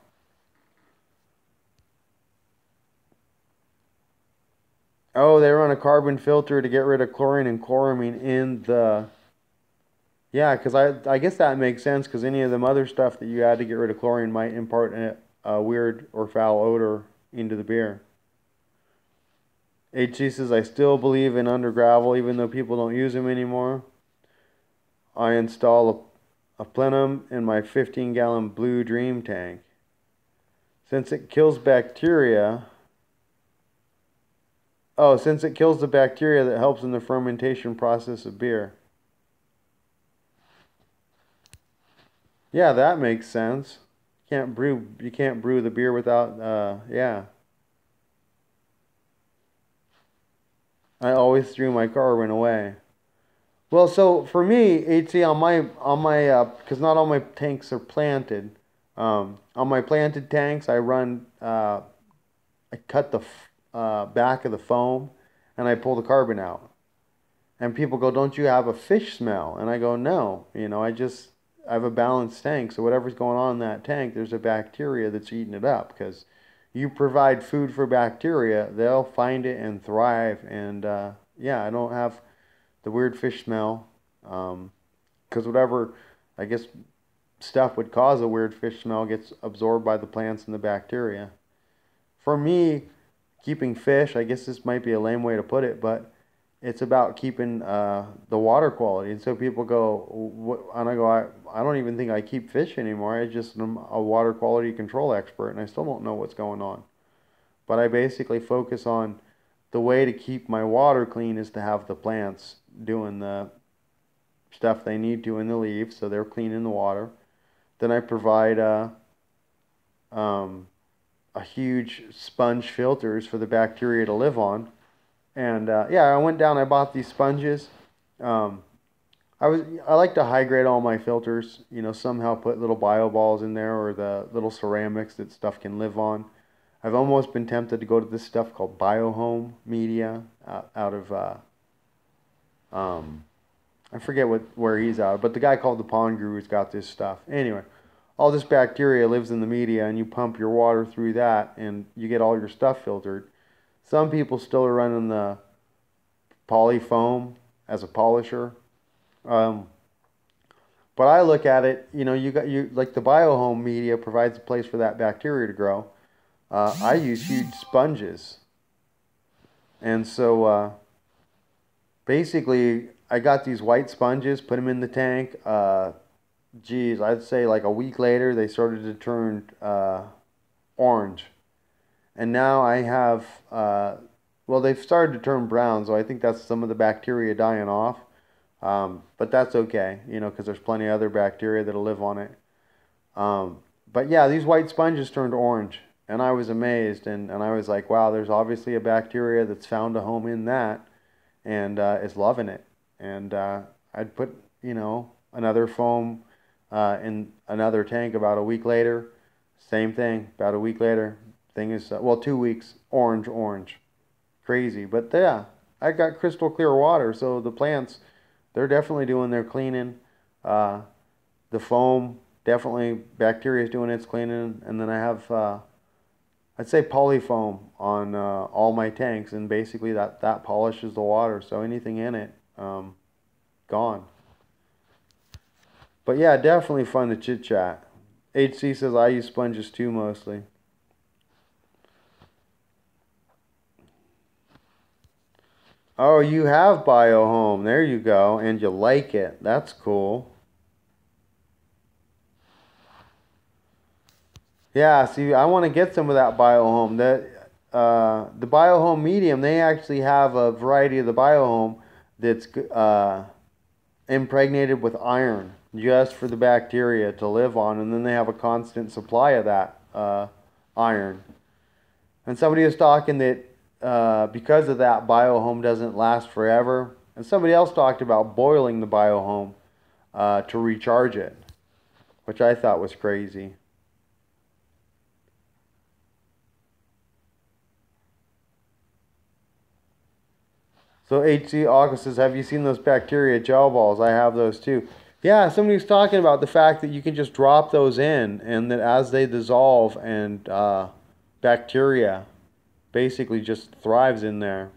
Oh, they run a carbon filter to get rid of chlorine and chloramine in the... Yeah, because I guess that makes sense, because any of them other stuff that you add to get rid of chlorine might impart a weird or foul odor into the beer. HC says, I still believe in under gravel even though people don't use them anymore. I install a plenum in my 15-gallon Blue Dream tank. Since it kills bacteria... Oh, since it kills the bacteria that helps in the fermentation process of beer. Yeah, that makes sense. You can't brew the beer without, yeah. I always threw my carbon away. Well, so for me, HC because not all my tanks are planted. On my planted tanks, I cut the back of the foam, and I pull the carbon out. And people go, "Don't you have a fish smell?" And I go, "No, I have a balanced tank, so whatever's going on in that tank, there's a bacteria that's eating it up. Because you provide food for bacteria, they'll find it and thrive. And yeah, I don't have the weird fish smell. Because whatever, I guess, stuff would cause a weird fish smell gets absorbed by the plants and the bacteria. For me, keeping fish, I guess this might be a lame way to put it, but it's about keeping the water quality. And so people go, what? And I go, I don't even think I keep fish anymore. I just am a water quality control expert, and I still don't know what's going on. But I basically focus on the way to keep my water clean is to have the plants doing the stuff they need to in the leaves, so they're cleaning the water. Then I provide um, a huge sponge filters for the bacteria to live on. And yeah, I went down. I bought these sponges. Um, I like to high grade all my filters. Somehow put little bio balls in there or the little ceramics that stuff can live on. I've almost been tempted to go to this stuff called BioHome Media out of um, I forget where he's out, but the guy called the Pond Guru's got this stuff. Anyway, all this bacteria lives in the media, and you pump your water through that, and you get all your stuff filtered. Some people still are running the polyfoam as a polisher. Um, but I look at it, you like the BioHome media provides a place for that bacteria to grow. I use huge sponges, and so basically I got these white sponges, put them in the tank. Geez, I'd say like a week later they started to turn orange, and now I have well, they've started to turn brown, so I think that's some of the bacteria dying off. But that's okay, because there's plenty of other bacteria that'll live on it. But yeah, these white sponges turned orange, and I was amazed, and I was like, wow, there's obviously a bacteria that's found a home in that, and is loving it. And I'd put, another foam in another tank about a week later. Same thing, about a week later. Thing is, well, 2 weeks, orange. Crazy. But yeah, I got crystal clear water, so the plants, they're definitely doing their cleaning. Uh, the foam, definitely bacteria is doing its cleaning. And then I have, I'd say polyfoam on all my tanks, and basically that polishes the water. So anything in it, gone. But yeah, definitely fun to chit chat. HC says I use sponges too mostly. Oh, you have BioHome. There you go. And you like it. That's cool. Yeah, see, I want to get some of that BioHome. The BioHome medium, they actually have a variety of the BioHome that's impregnated with iron just for the bacteria to live on, and then they have a constant supply of that iron. And somebody was talking that because of that, BioHome doesn't last forever. And somebody else talked about boiling the BioHome to recharge it, which I thought was crazy. So HC August says, have you seen those bacteria gel balls? I have those too. Yeah, somebody was talking about the fact that you can just drop those in, and that as they dissolve, and bacteria basically just thrives in there.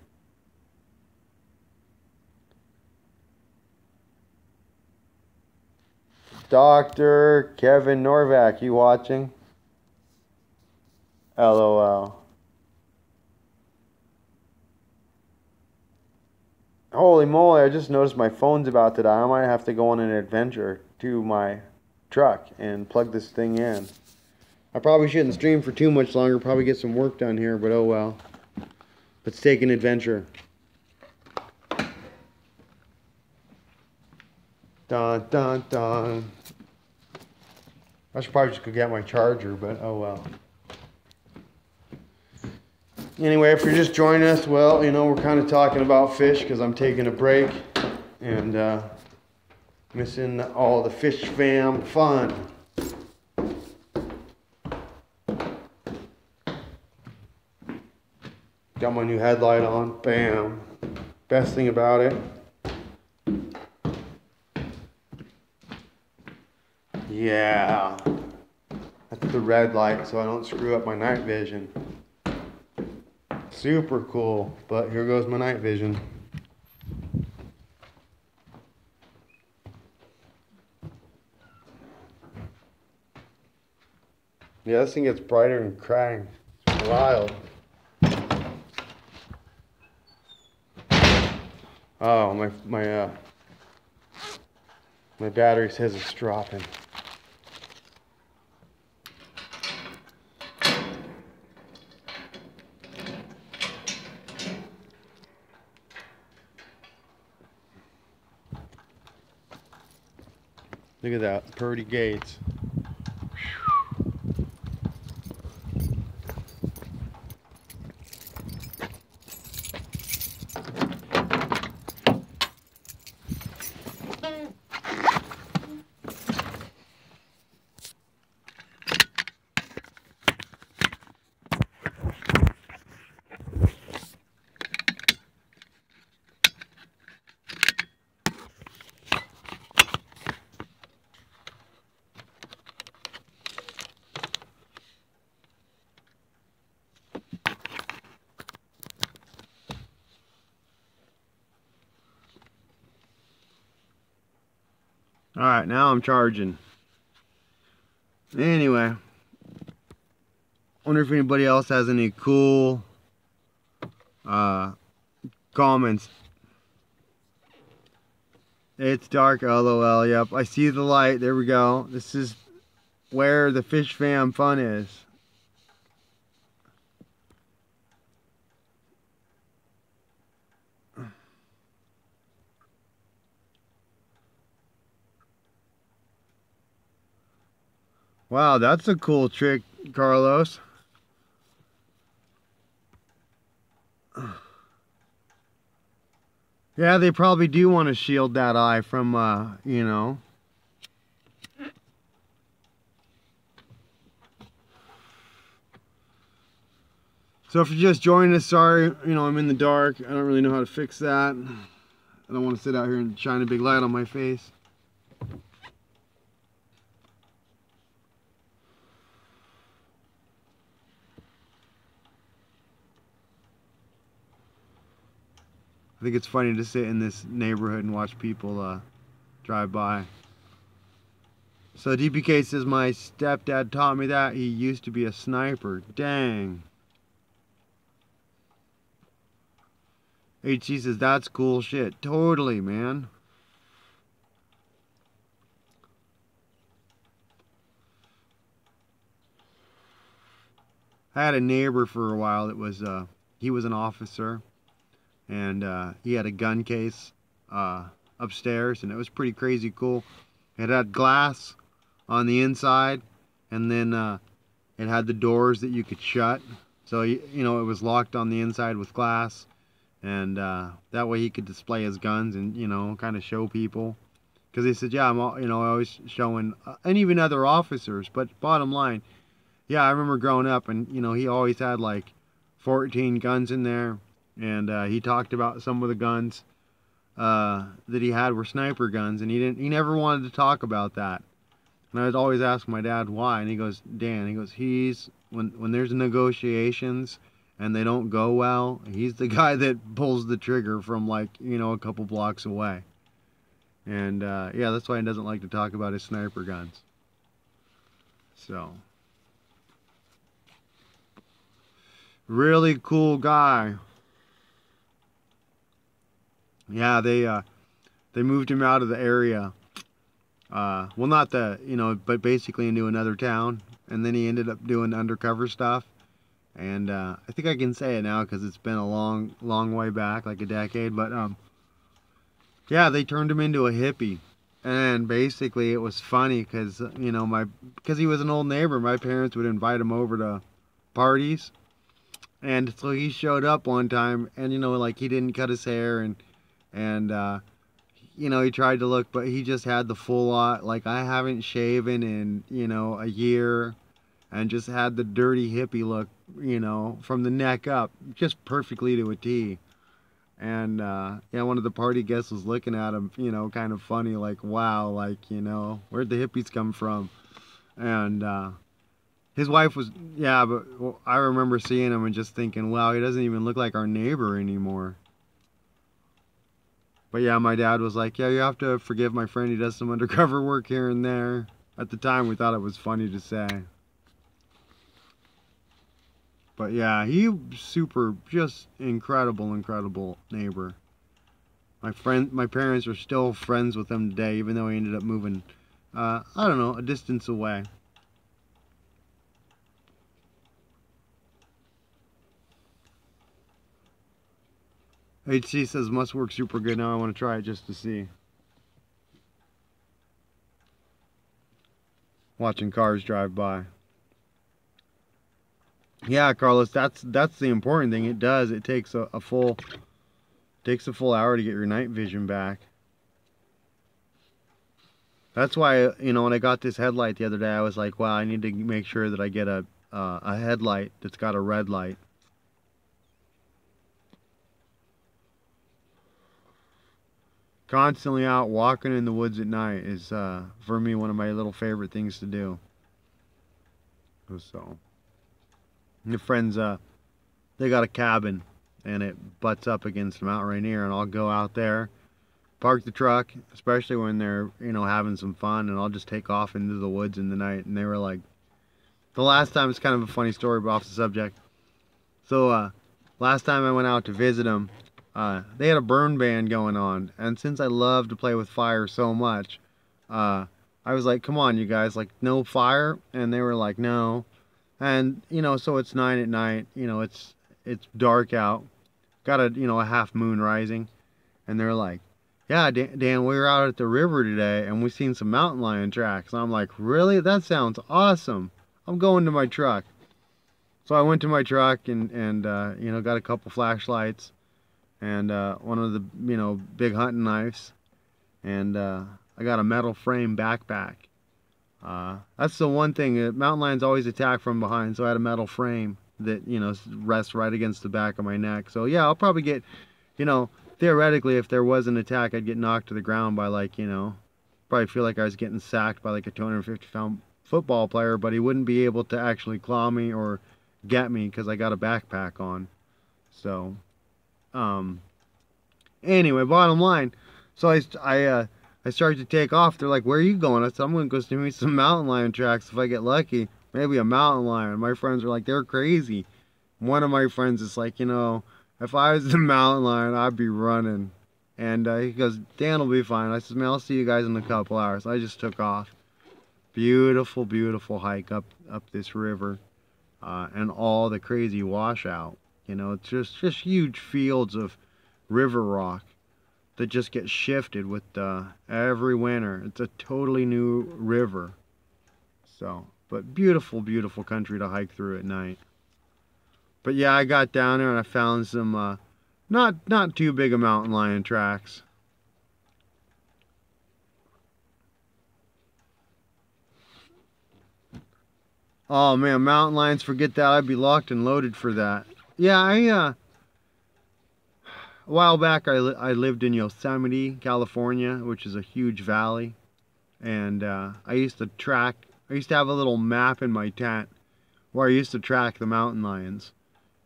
Dr. Kevin Norvac, you watching? LOL. Holy moly, I just noticed my phone's about to die. I might have to go on an adventure to my truck and plug this thing in. I probably shouldn't stream for too much longer, probably get some work done here, but oh well. Let's take an adventure. Dun dun dun. I should probably just go get my charger, but oh well. Anyway, if you're just joining us, well, you know, we're kind of talking about fish because I'm taking a break and missing all the Fish Fam fun. Got my new headlight on. Bam. Best thing about it. Yeah. That's the red light so I don't screw up my night vision. Super cool. But here goes my night vision. Yeah, this thing gets brighter and crying. It's wild. Oh, my battery says it's dropping. Look at that, Purdy Gates. Alright, now I'm charging. Anyway, wonder if anybody else has any cool comments. It's dark, LOL. Yep, I see the light. There we go. This is where the Fish Fam fun is. Wow, that's a cool trick, Carlos. Yeah, they probably do want to shield that eye from, you know. So if you're just joining us, sorry, you know, I'm in the dark. I don't really know how to fix that. I don't want to sit out here and shine a big light on my face. I think it's funny to sit in this neighborhood and watch people drive by. So DPK says, my stepdad taught me that. He used to be a sniper. Dang. HC says, that's cool shit. Totally, man. I had a neighbor for a while that was, he was an officer. And he had a gun case upstairs, and it was pretty crazy cool. It had glass on the inside, and then it had the doors that you could shut. So, you know, it was locked on the inside with glass, and that way he could display his guns and, you know, kind of show people. Because he said, yeah, I'm, you know, always showing, and even other officers. But bottom line, yeah, I remember growing up, and, you know, he always had like 14 guns in there. And he talked about some of the guns that he had were sniper guns, and he never wanted to talk about that. And I would always ask my dad why, and he goes, Dan, he goes, when there's negotiations and they don't go well, he's the guy that pulls the trigger from, like, you know, a couple blocks away. And yeah, that's why he doesn't like to talk about his sniper guns. So, really cool guy. Yeah, they moved him out of the area. Well, not the, you know, but basically into another town. And then he ended up doing undercover stuff. And I think I can say it now because it's been a long way back, like a decade. But yeah, they turned him into a hippie. And basically, it was funny because because he was an old neighbor, my parents would invite him over to parties, and so he showed up one time, and like he didn't cut his hair, and he tried to look, but he just had the full lot. Like I haven't shaven in a year, and just had the dirty hippie look, from the neck up, just perfectly to a T. And yeah, one of the party guests was looking at him, kind of funny, like, wow, like, where'd the hippies come from? And his wife was, yeah, but well, I remember seeing him and just thinking, wow, he doesn't even look like our neighbor anymore. But yeah, my dad was like, yeah, you have to forgive my friend, he does some undercover work here and there. At the time, we thought it was funny to say. But yeah, he super, just incredible neighbor. My parents are still friends with him today, even though he ended up moving, I don't know, a distance away. HC says must work super good. Now I want to try it just to see. Watching cars drive by. Yeah, Carlos, that's the important thing. It does. It takes a full hour to get your night vision back. That's why, when I got this headlight the other day, I was like, wow, I need to make sure that I get a headlight that's got a red light. Constantly out walking in the woods at night is, for me, one of my little favorite things to do. So, your friends, they got a cabin, and it butts up against Mount Rainier, and I'll go out there, park the truck, especially when they're, having some fun, and I'll just take off into the woods in the night. And they were like, the last time, it's kind of a funny story, but off the subject. So, last time I went out to visit them, they had a burn ban going on, and since I love to play with fire so much, I was like, come on, you guys, like, no fire? And they were like, no. And, so it's 9 at night, it's dark out, got a half moon rising, and they're like, yeah, Dan, we were out at the river today, and we seen some mountain lion tracks. And I'm like, really? That sounds awesome. I'm going to my truck. So I went to my truck and got a couple flashlights and one of the, big hunting knives. And I got a metal frame backpack. That's the one thing. Mountain lions always attack from behind, so I had a metal frame that, rests right against the back of my neck. So yeah, I'll probably get, theoretically, if there was an attack, I'd get knocked to the ground by like, probably feel like I was getting sacked by like a 250-pound football player, but he wouldn't be able to actually claw me or get me because I got a backpack on. So, anyway, bottom line, so I started to take off. They're like, where are you going? I said, I'm going to go see me some mountain lion tracks if I get lucky. Maybe a mountain lion. My friends are like, they're crazy. One of my friends is like, if I was the mountain lion, I'd be running. And he goes, Dan will be fine. I said, man, I'll see you guys in a couple hours. I just took off. Beautiful, beautiful hike up this river. And all the crazy washout. It's just huge fields of river rock that just get shifted with every winter. It's a totally new river. So, but beautiful, beautiful country to hike through at night. But yeah, I got down there and I found some not too big a mountain lion tracks. Oh man, mountain lions, forget that. I'd be locked and loaded for that. Yeah, a while back I lived in Yosemite, California, which is a huge valley. And I used to have a little map in my tent where I used to track the mountain lions.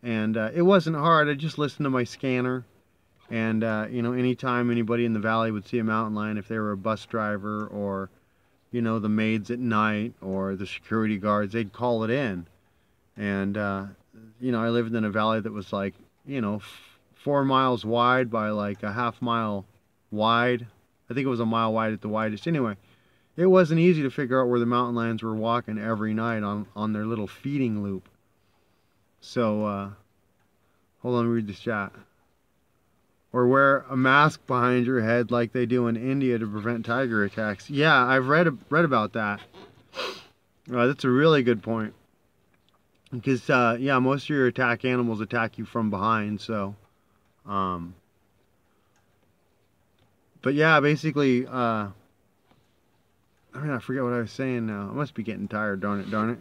And it wasn't hard. I just listened to my scanner. And, anytime anybody in the valley would see a mountain lion, if they were a bus driver or, the maids at night or the security guards, they'd call it in. And, I lived in a valley that was like, 4 miles wide by like a half mile wide. I think it was a mile wide at the widest. Anyway, it wasn't easy to figure out where the mountain lions were walking every night on their little feeding loop. So, hold on, read this chat. or wear a mask behind your head like they do in India to prevent tiger attacks. Yeah, I've read about that. That's a really good point. Because, yeah, most of your attack animals attack you from behind, so... but yeah, basically, I forget what I was saying now. I must be getting tired, darn it.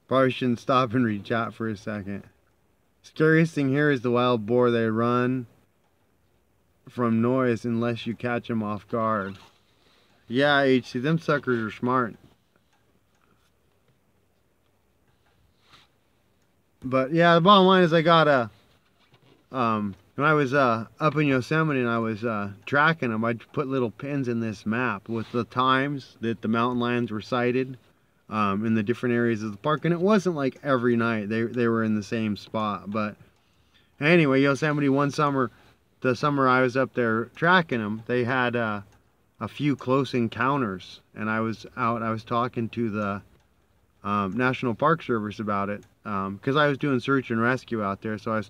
Probably shouldn't stop and read chat for a second. Scariest thing here is the wild boar. They run from noise unless you catch them off guard. Yeah, HC, them suckers are smart. But yeah, the bottom line is I got a, when I was up in Yosemite and I was tracking them, I'd put little pins in this map with the times that the mountain lions were sighted in the different areas of the park. And it wasn't like every night they were in the same spot. But anyway, Yosemite one summer, the summer I was up there tracking them, they had a few close encounters. And I was talking to the National Park Service about it. Because I was doing search and rescue out there, so I was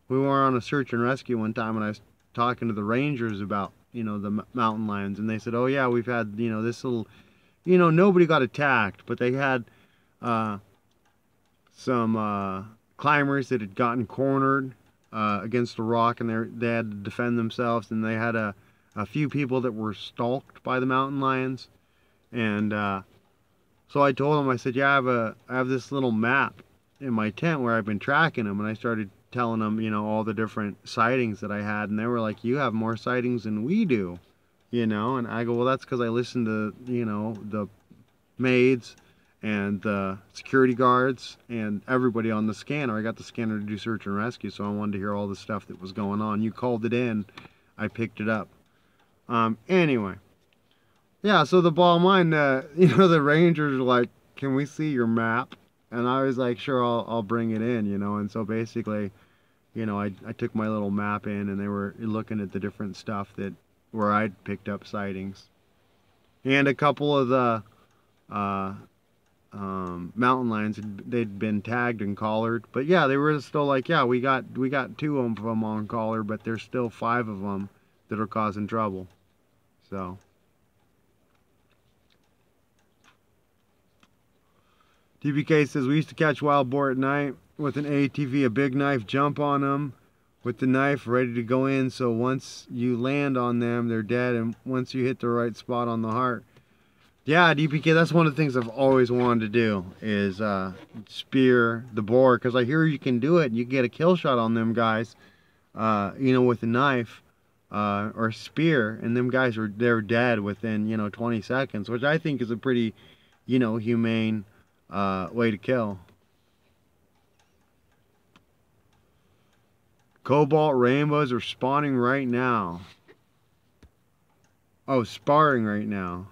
we were on a search and rescue one time, and I was talking to the rangers about, the mountain lions, and they said, oh yeah, we've had, this little, nobody got attacked, but they had some climbers that had gotten cornered against a rock, and they had to defend themselves, and they had a few people that were stalked by the mountain lions, and so I told them, I said, yeah, I have this little map in my tent where I've been tracking them, and I started telling them, all the different sightings that I had, and they were like, you have more sightings than we do, and I go, well, that's because I listened to, the maids and the security guards and everybody on the scanner. I got the scanner to do search and rescue, so I wanted to hear all the stuff that was going on. You called it in, I picked it up. Anyway. Yeah, so the bottom line, the rangers were like, can we see your map? And I was like, sure, I'll bring it in, and so basically, I took my little map in, and they were looking at the different stuff where I'd picked up sightings. And a couple of the mountain lions, they'd been tagged and collared. But yeah, they were still like, yeah, we got 2 of them on collar, but there's still 5 of them that are causing trouble. So... DBK says, we used to catch wild boar at night with an ATV, a big knife, jump on them with the knife ready to go in. So once you land on them, they're dead. And once you hit the right spot on the heart. Yeah, DBK, that's one of the things I've always wanted to do is spear the boar. Because I hear you can do it. And you can get a kill shot on them guys, with a knife or spear. And them guys they're dead within, 20 seconds. Which I think is a pretty, humane way to kill. Cobalt rainbows are spawning right now. Oh, sparring right now.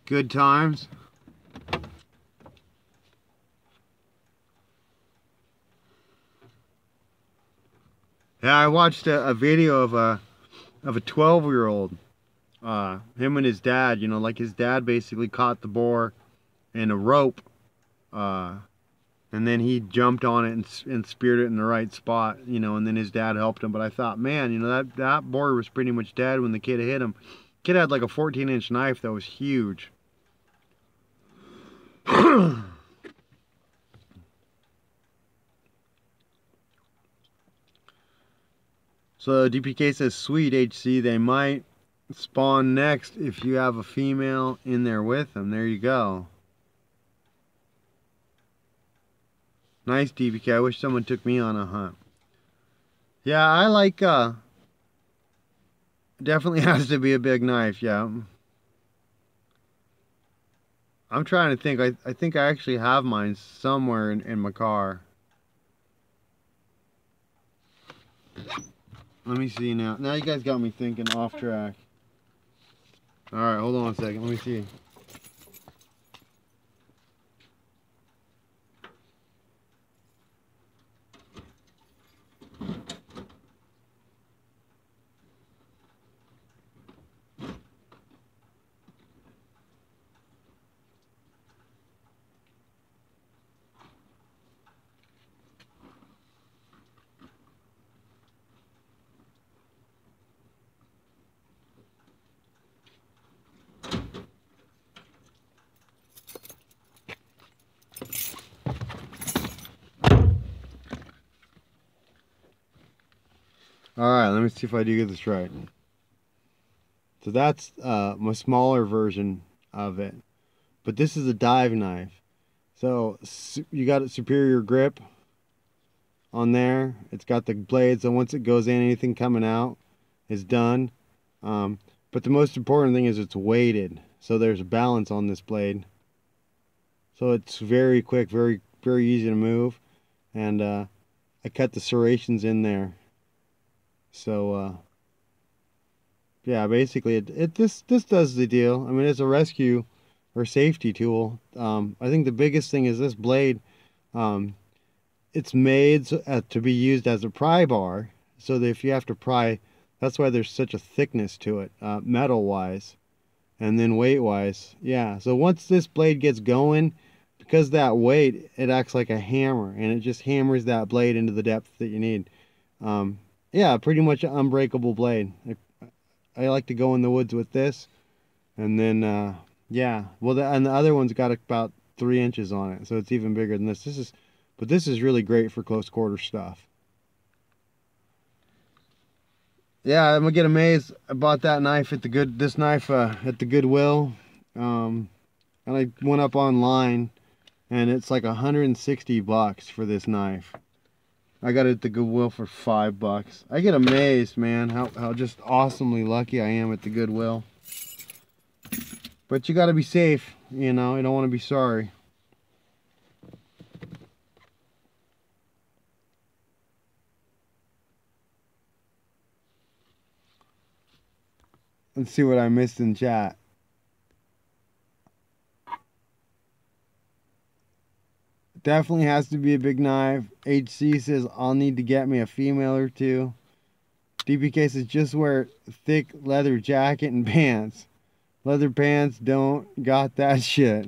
Good times. Yeah, I watched a video of a 12-year-old. Him and his dad, like his dad basically caught the boar in a rope, and then he jumped on it and speared it in the right spot, and then his dad helped him. But I thought, man, that boar was pretty much dead when the kid hit him. Kid had like a 14-inch knife that was huge. So DPK says, sweet HC, they might spawn next if you have a female in there with them. There you go. Nice, DPK. I wish someone took me on a hunt. Yeah, I like, definitely has to be a big knife, yeah. I'm trying to think. I think I actually have mine somewhere in my car. Let me see now. Now you guys got me thinking off track. Alright, hold on a second. Let me see. Alright, let me see if I do get this right. So that's my smaller version of it. But this is a dive knife. So you got a superior grip on there. It's got the blade, so once it goes in, anything coming out is done. But the most important thing is it's weighted. So there's a balance on this blade. So it's very quick, very easy to move. And I cut the serrations in there. So yeah, basically this does the deal. I mean, it's a rescue or safety tool. I think the biggest thing is this blade. It's made to be used as a pry bar, so that if you have to pry, that's why there's such a thickness to it, metal wise, and then weight wise. Yeah, so once this blade gets going, because that weight, it acts like a hammer, and it just hammers that blade into the depth that you need. Yeah, pretty much an unbreakable blade. I like to go in the woods with this, and then yeah, well, and the other one's got about 3 inches on it, so it's even bigger than this. But this is really great for close quarter stuff. Yeah, I'm gonna get amazed. I bought that knife at the Goodwill, and I went up online, and it's like $160 for this knife. I got it at the Goodwill for $5. I get amazed, man, how just awesomely lucky I am at the Goodwill. But you gotta be safe, you know. You don't want to be sorry. Let's see what I missed in chat. Definitely has to be a big knife. HC says, I'll need to get me a female or two. DPK says, just wear thick leather jacket and pants. Leather pants don't got that shit.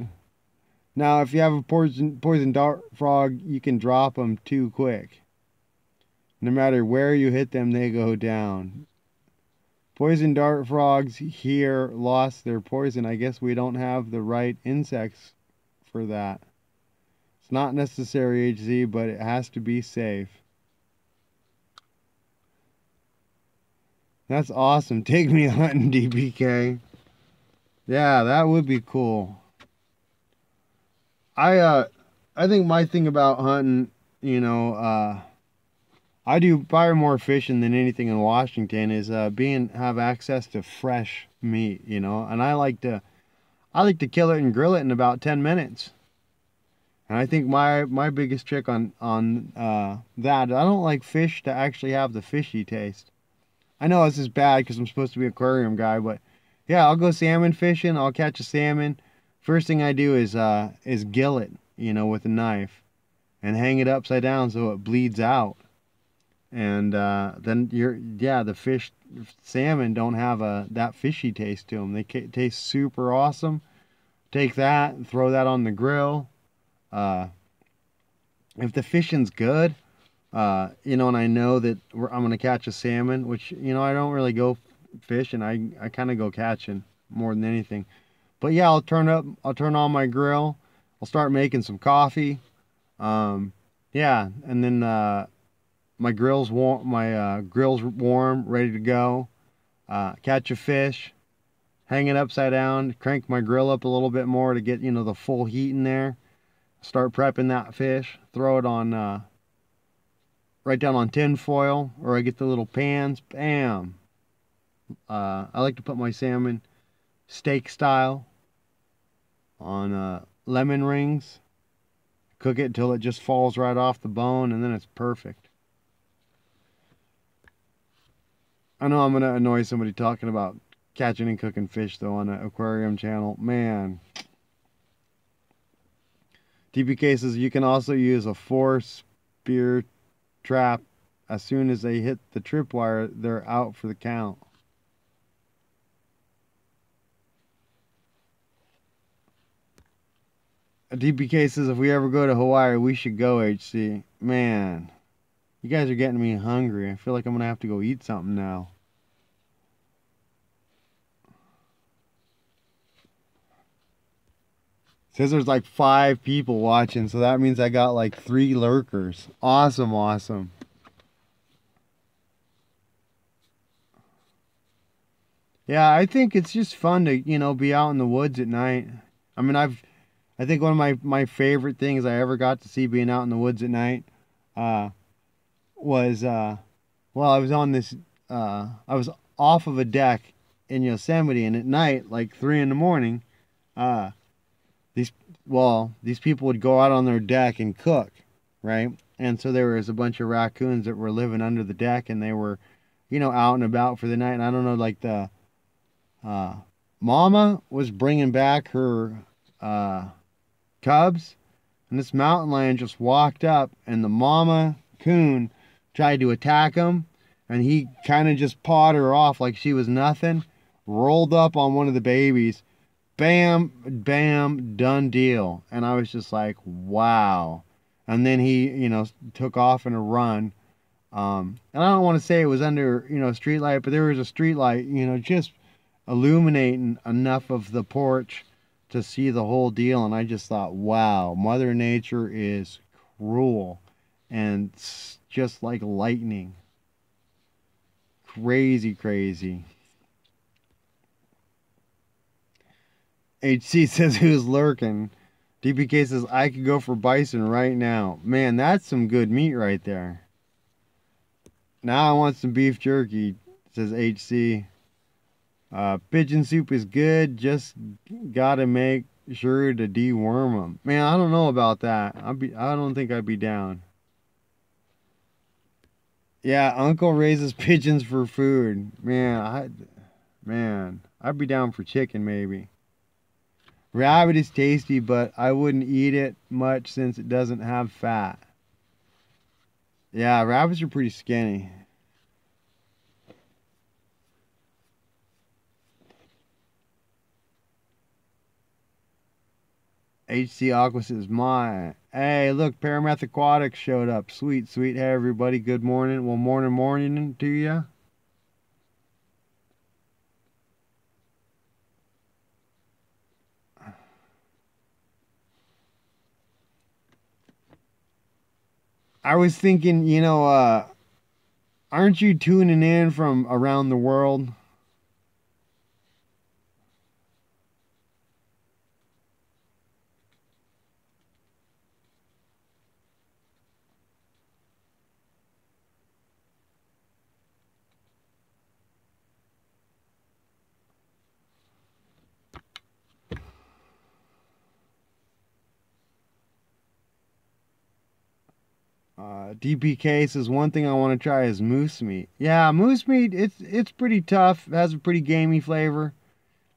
Now, if you have a poison dart frog, you can drop them too quick. No matter where you hit them, they go down. Poison dart frogs here lost their poison. I guess we don't have the right insects for that. It's not necessary, HZ, but it has to be safe. That's awesome. Take me hunting, DPK. Yeah, that would be cool. I think my thing about hunting, you know, I do probably more fishing than anything in Washington, is have access to fresh meat, you know. And I like to kill it and grill it in about 10 minutes. And I think my biggest trick on that, I don't like fish to actually have the fishy taste. I know this is bad because I'm supposed to be an aquarium guy, but yeah, I'll go salmon fishing. I'll catch a salmon. First thing I do is gill it, you know, with a knife, and hang it upside down so it bleeds out. And then the salmon don't have that fishy taste to them. They taste super awesome. Take that and throw that on the grill. If the fishing's good, you know, and I know that I'm gonna catch a salmon, which, you know, I don't really go fishing. I kind of go catching more than anything. But yeah, I'll turn on my grill. I'll start making some coffee. Yeah, and then my grill's warm, ready to go. Catch a fish, hang it upside down, crank my grill up a little bit more to get, you know, the full heat in there. Start prepping that fish, throw it on right down on tin foil, or I get the little pans, bam. I like to put my salmon steak style on lemon rings, cook it until it just falls right off the bone, and then it's perfect. I know I'm gonna annoy somebody talking about catching and cooking fish though on the aquarium channel. Man. TPK says you can also use a 4-spear trap. As soon as they hit the tripwire, they're out for the count. DPK says if we ever go to Hawaii, we should go, HC. Man, you guys are getting me hungry. I feel like I'm going to have to go eat something now. Says there's like 5 people watching, so that means I got like 3 lurkers. Awesome, awesome. Yeah, I think it's just fun to, be out in the woods at night. I mean, I think one of my favorite things I ever got to see being out in the woods at night, uh, was, well, I was on this, I was off of a deck in Yosemite, and at night, like 3 in the morning, uh, these, these people would go out on their deck and cook, right? And so there was a bunch of raccoons that were living under the deck, and they were, out and about for the night. And I don't know, like uh, mama was bringing back her uh, cubs, and this mountain lion just walked up, and the mama coon tried to attack him, and he kind of just pawed her off like she was nothing, rolled up on one of the babies, bam, bam, done deal. And I was just like, wow. And then he, took off in a run. And I don't want to say it was under, a street light, but there was a street light, just illuminating enough of the porch to see the whole deal. And I just thought, wow, Mother Nature is cruel and just like lightning. Crazy, crazy. HC says who's lurking. DPK says I could go for bison right now. Man, that's some good meat right there. Now I want some beef jerky, says HC. Pigeon soup is good, just gotta make sure to deworm them. Man, I don't know about that. I don't think I'd be down. Yeah, Uncle raises pigeons for food. Man, I'd be down for chicken maybe. Rabbit is tasty, but I wouldn't eat it much since it doesn't have fat. Yeah, rabbits are pretty skinny. HC Aqua says, my. Hey, look, Paramount Aquatics showed up. Sweet, sweet. Hey, everybody. Good morning. Well, morning to you. I was thinking, aren't you tuning in from around the world? DPK says one thing I want to try is moose meat. Yeah, moose meat, it's pretty tough. It has a pretty gamey flavor.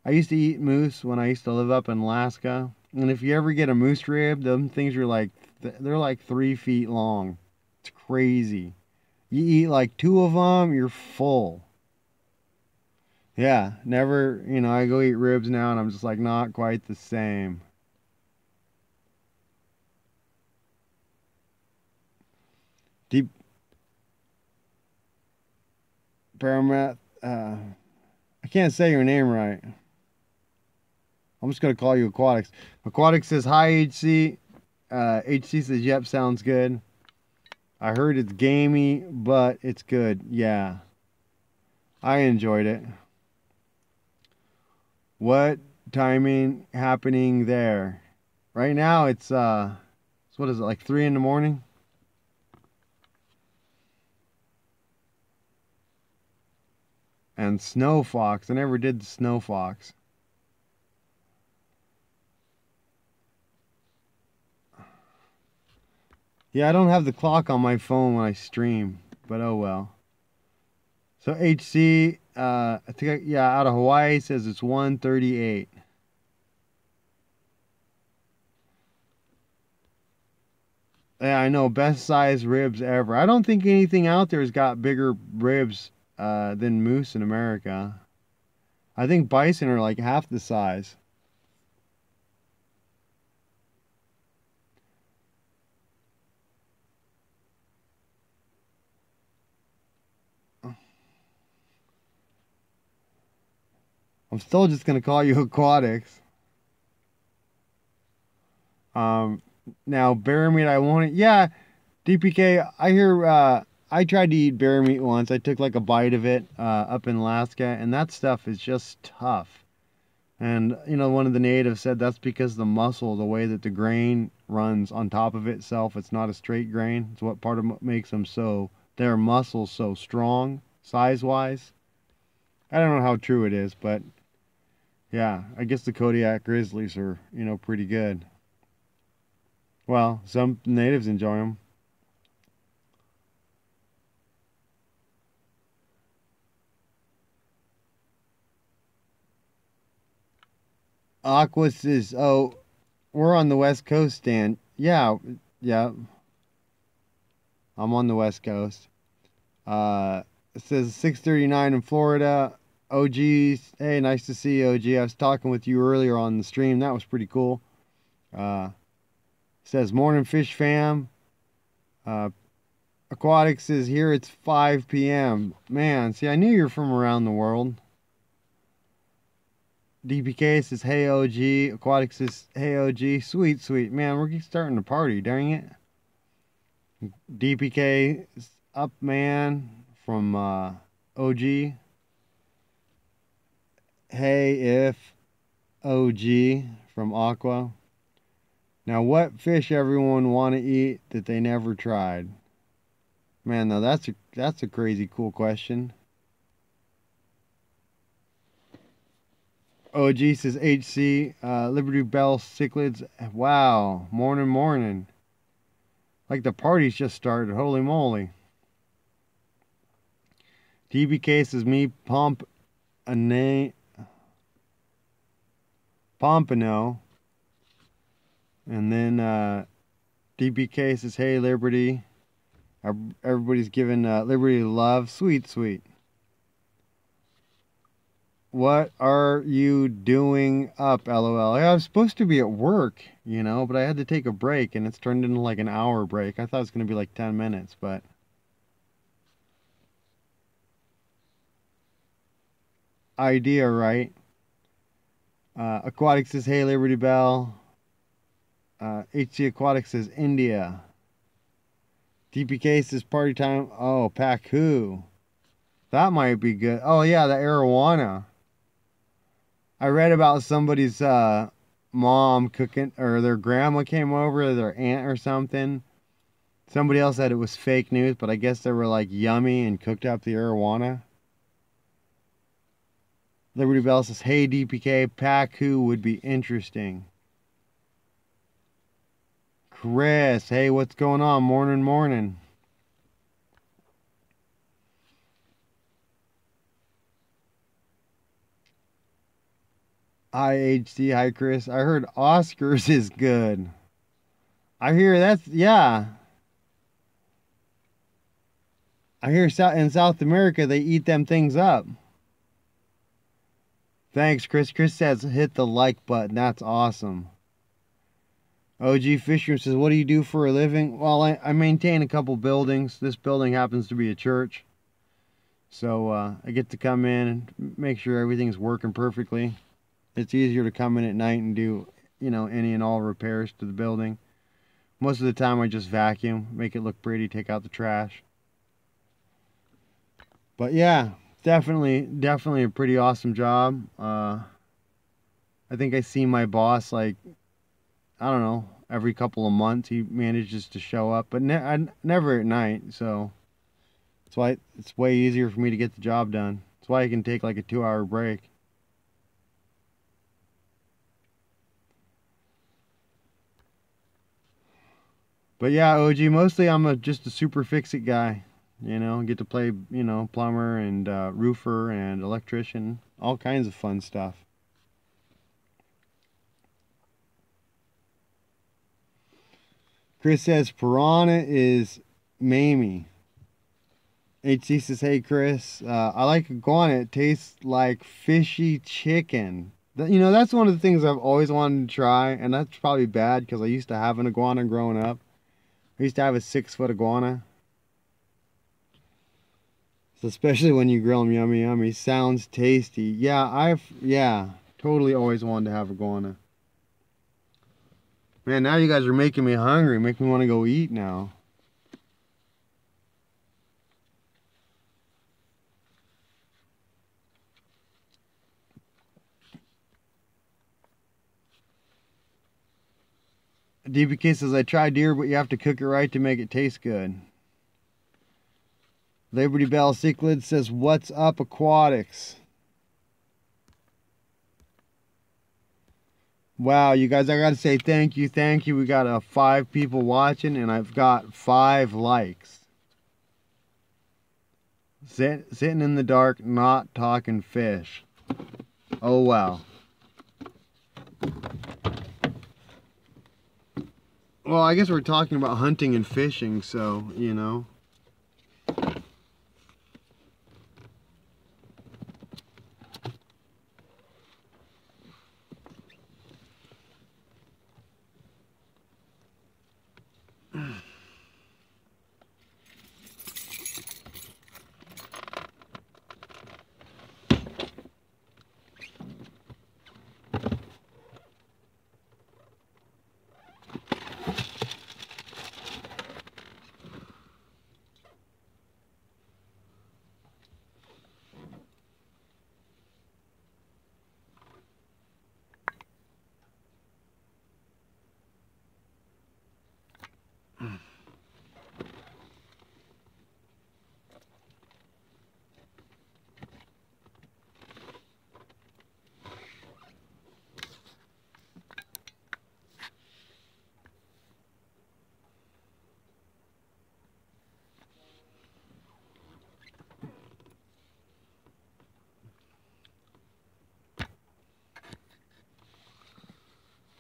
I used to eat moose when I used to live up in Alaska. And if you ever get a moose rib, them things are like, they're like 3 feet long. It's crazy. You eat like 2 of them, you're full. Yeah, never, I go eat ribs now and I'm just like, not quite the same. Deep Paramount, I can't say your name right. I'm just going to call you Aquatics. Aquatics says, hi, HC. HC says, yep, sounds good. I heard it's gamey, but it's good. Yeah. I enjoyed it. What timing happening there? Right now it's what is it, like 3 in the morning? And Snow Fox. I never did the Snow Fox. Yeah, I don't have the clock on my phone when I stream, but oh well. So HC, I think, out of Hawaii says it's 1:38. Yeah, I know, best size ribs ever. I don't think anything out there has got bigger ribs than moose in America. I think bison are like half the size. I'm still just gonna call you Aquatics. Now bear meat, I want it. Yeah, DPK. I I tried to eat bear meat once. I took like a bite of it up in Alaska, and that stuff is just tough. And you know, one of the natives said that's because the muscle, the way that the grain runs on top of itself, it's not a straight grain. It's what part of what makes them so their muscles so strong, size-wise. I don't know how true it is, but yeah, I guess the Kodiak grizzlies are, you know, pretty good. Well, some natives enjoy them. Aquas is, oh, we're on the West Coast, Dan. Yeah, yeah, I'm on the West Coast. It says 6:39 in Florida. OG's, hey, nice to see you, OG. I was talking with you earlier on the stream. That was pretty cool. Uh, says morning fish fam. Aquatics is here. It's 5 p.m. Man, see, I knew you were from around the world. DPK says, hey OG. Aquatics says, hey OG. Sweet, sweet. Man, we're starting to party, dang it. DPK is up, man, from OG. Hey, if OG from Aqua. Now, what fish everyone want to eat that they never tried? Man, now that's a crazy cool question. OG says HC, Liberty Bell cichlids. Wow, morning, morning. Like the party's just started. Holy moly. DBK says me Pompano. And then DBK says, hey, Liberty. Everybody's giving Liberty love. Sweet, sweet. What are you doing up, LOL? I was supposed to be at work, you know, but I had to take a break, and it's turned into like an hour break. I thought it was going to be like 10 minutes, but... Idea, right? Aquatics says, hey, Liberty Bell. HC Aquatics says, India. DPK says, party time. Oh, Pacu. That might be good. Oh, yeah, the arowana. I read about somebody's mom cooking, or their grandma came over, their aunt or something. Somebody else said it was fake news, but I guess they were like yummy and cooked up the arowana. Liberty Bell says, hey, DPK, Pacu would be interesting. Chris, hey, what's going on? Morning, morning. Hi, HD. Hi, Chris. I heard Oscars is good. I hear that's, yeah. I hear in South America, they eat them things up. Thanks, Chris. Chris says, hit the like button. That's awesome. OG Fisher says, what do you do for a living? Well, I maintain a couple buildings. This building happens to be a church. So I get to come in and make sure everything's working perfectly. It's easier to come in at night and do, you know, any and all repairs to the building. Most of the time I just vacuum, make it look pretty, take out the trash. But yeah, definitely a pretty awesome job. I think I see my boss like, I don't know, every couple of months he manages to show up, but never at night, so that's why it's way easier for me to get the job done. That's why I can take like a 2-hour break. But yeah, OG, mostly I'm just a super fix-it guy. You know, get to play, you know, plumber and roofer and electrician. All kinds of fun stuff. Chris says piranha is Mamie. HC says, hey Chris, I like iguana. It tastes like fishy chicken. You know, that's one of the things I've always wanted to try, and that's probably bad because I used to have an iguana growing up. I used to have a 6-foot iguana. So especially when you grill them yummy yummy. Sounds tasty. Yeah, totally always wanted to have iguana. Man, now you guys are making me hungry. Make me want to go eat now. DPK says, I tried deer, but you have to cook it right to make it taste good. Liberty Bell Cichlid says, what's up, Aquatics? Wow, you guys, I gotta say thank you, thank you. We got 5 people watching, and I've got 5 likes. Sitting in the dark, not talking fish. Oh, wow. Well, I guess we're talking about hunting and fishing, so, you know.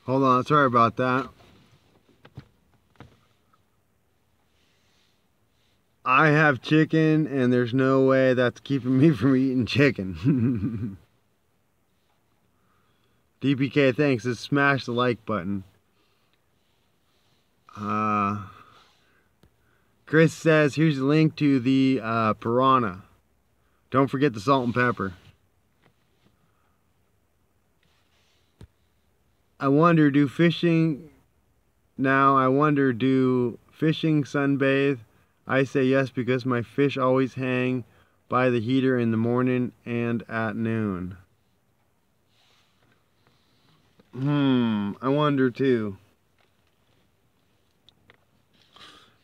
Hold on, sorry about that. I have chicken, and there's no way that's keeping me from eating chicken. DPK, thanks. Just smash the like button. Chris says, here's the link to the piranha. Don't forget the salt and pepper. I wonder, do fishing sunbathe? I say yes, because my fish always hang by the heater in the morning and at noon. I wonder too.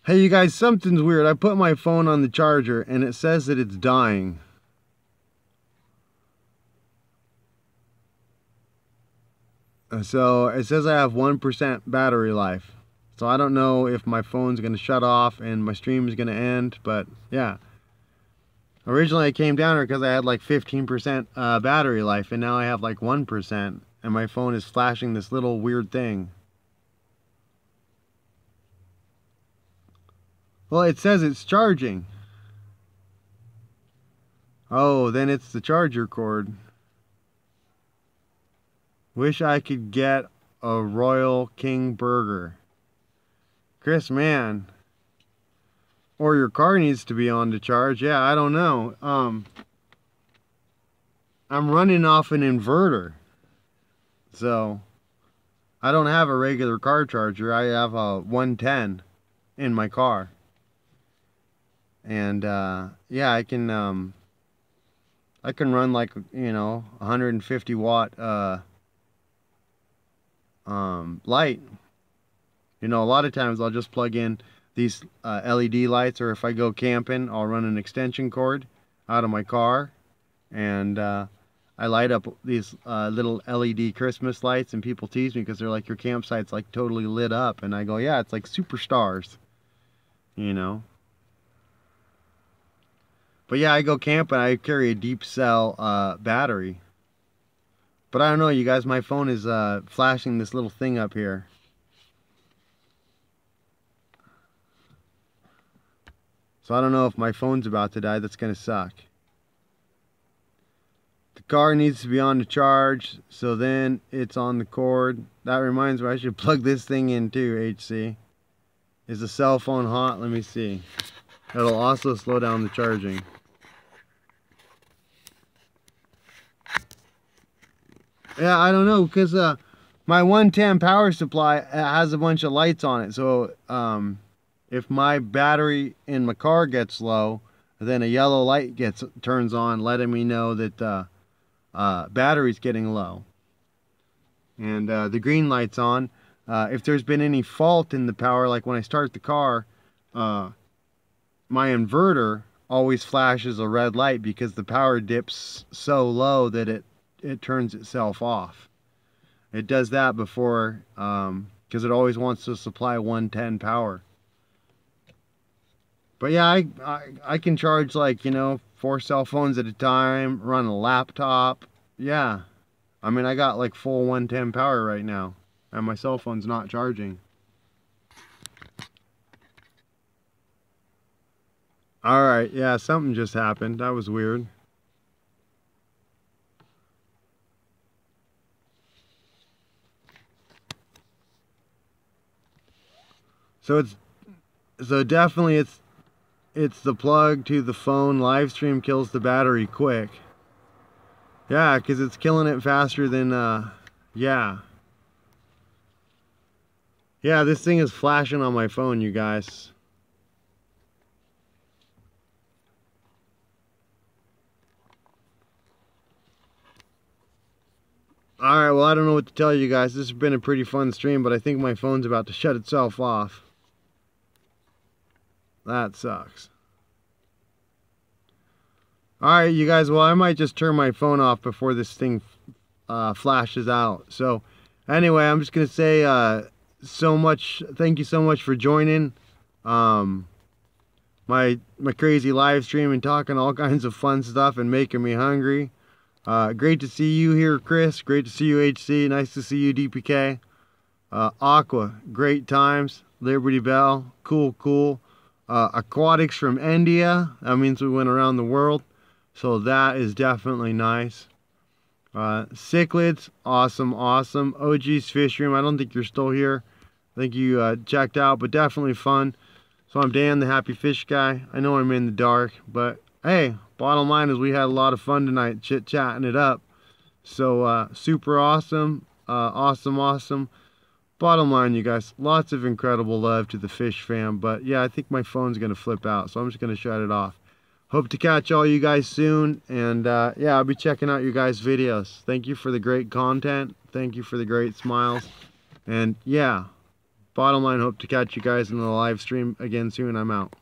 Hey you guys, something's weird. I put my phone on the charger and it says that it's dying. So it says I have 1% battery life. So I don't know if my phone's going to shut off and my stream is going to end, but yeah. Originally I came down here because I had like 15% battery life, and now I have like 1%, and my phone is flashing this little weird thing. Well, it says it's charging. Oh, then it's the charger cord. Wish I could get a Royal King burger. Chris, man. Or your car needs to be on to charge. Yeah, I don't know. I'm running off an inverter. So, I don't have a regular car charger. I have a 110 in my car. And, yeah, I can run like, you know, 150 watt, light. You know, a lot of times I'll just plug in these LED lights, or if I go camping, I'll run an extension cord out of my car, and I light up these little LED Christmas lights, and people tease me because they're like, your campsite's like totally lit up, and I go, yeah, it's like superstars, you know. But yeah, I go camping, I carry a deep cell battery. But I don't know, you guys, my phone is flashing this little thing up here. So I don't know if my phone's about to die. That's going to suck. The car needs to be on the charge, so then it's on the cord. That reminds me, I should plug this thing in too, HC. Is the cell phone hot? Let me see. It'll also slow down the charging. Yeah, I don't know, because my 110 power supply has a bunch of lights on it. So if my battery in my car gets low, then a yellow light turns on, letting me know that the battery's getting low. And the green light's on. if there's been any fault in the power, like when I start the car, my inverter always flashes a red light because the power dips so low that it turns itself off. It does that before, because it always wants to supply 110 power. But yeah, I can charge, like, you know, 4 cell phones at a time, run a laptop. Yeah, I mean, I got like full 110 power right now, and my cell phone's not charging. Alright, yeah, something just happened. That was weird. So definitely it's the plug to the phone. Live stream kills the battery quick. Yeah, because it's killing it faster than yeah. Yeah, this thing is flashing on my phone, you guys. Alright, well, I don't know what to tell you guys. This has been a pretty fun stream, but I think my phone's about to shut itself off. That sucks. Alright, you guys, well, I might just turn my phone off before this thing flashes out. So, anyway, I'm just going to say thank you so much for joining my crazy live stream and talking all kinds of fun stuff and making me hungry. Great to see you here, Chris. Great to see you, HC. Nice to see you, DPK. Aqua, great times. Liberty Bell, cool. Aquatics from India. That means we went around the world. So that is definitely nice. Cichlids, awesome. OG's Fish Room, I don't think you're still here. I think you checked out, but definitely fun. So I'm Dan, the Happy Fish Guy. I know I'm in the dark, but hey, bottom line is we had a lot of fun tonight, chit-chatting it up. So super awesome. Awesome. Bottom line, you guys, lots of incredible love to the fish fam. But yeah, I think my phone's going to flip out, so I'm just going to shut it off. Hope to catch all you guys soon. And yeah, I'll be checking out your guys' videos. Thank you for the great content. Thank you for the great smiles. And yeah, bottom line, hope to catch you guys in the live stream again soon. I'm out.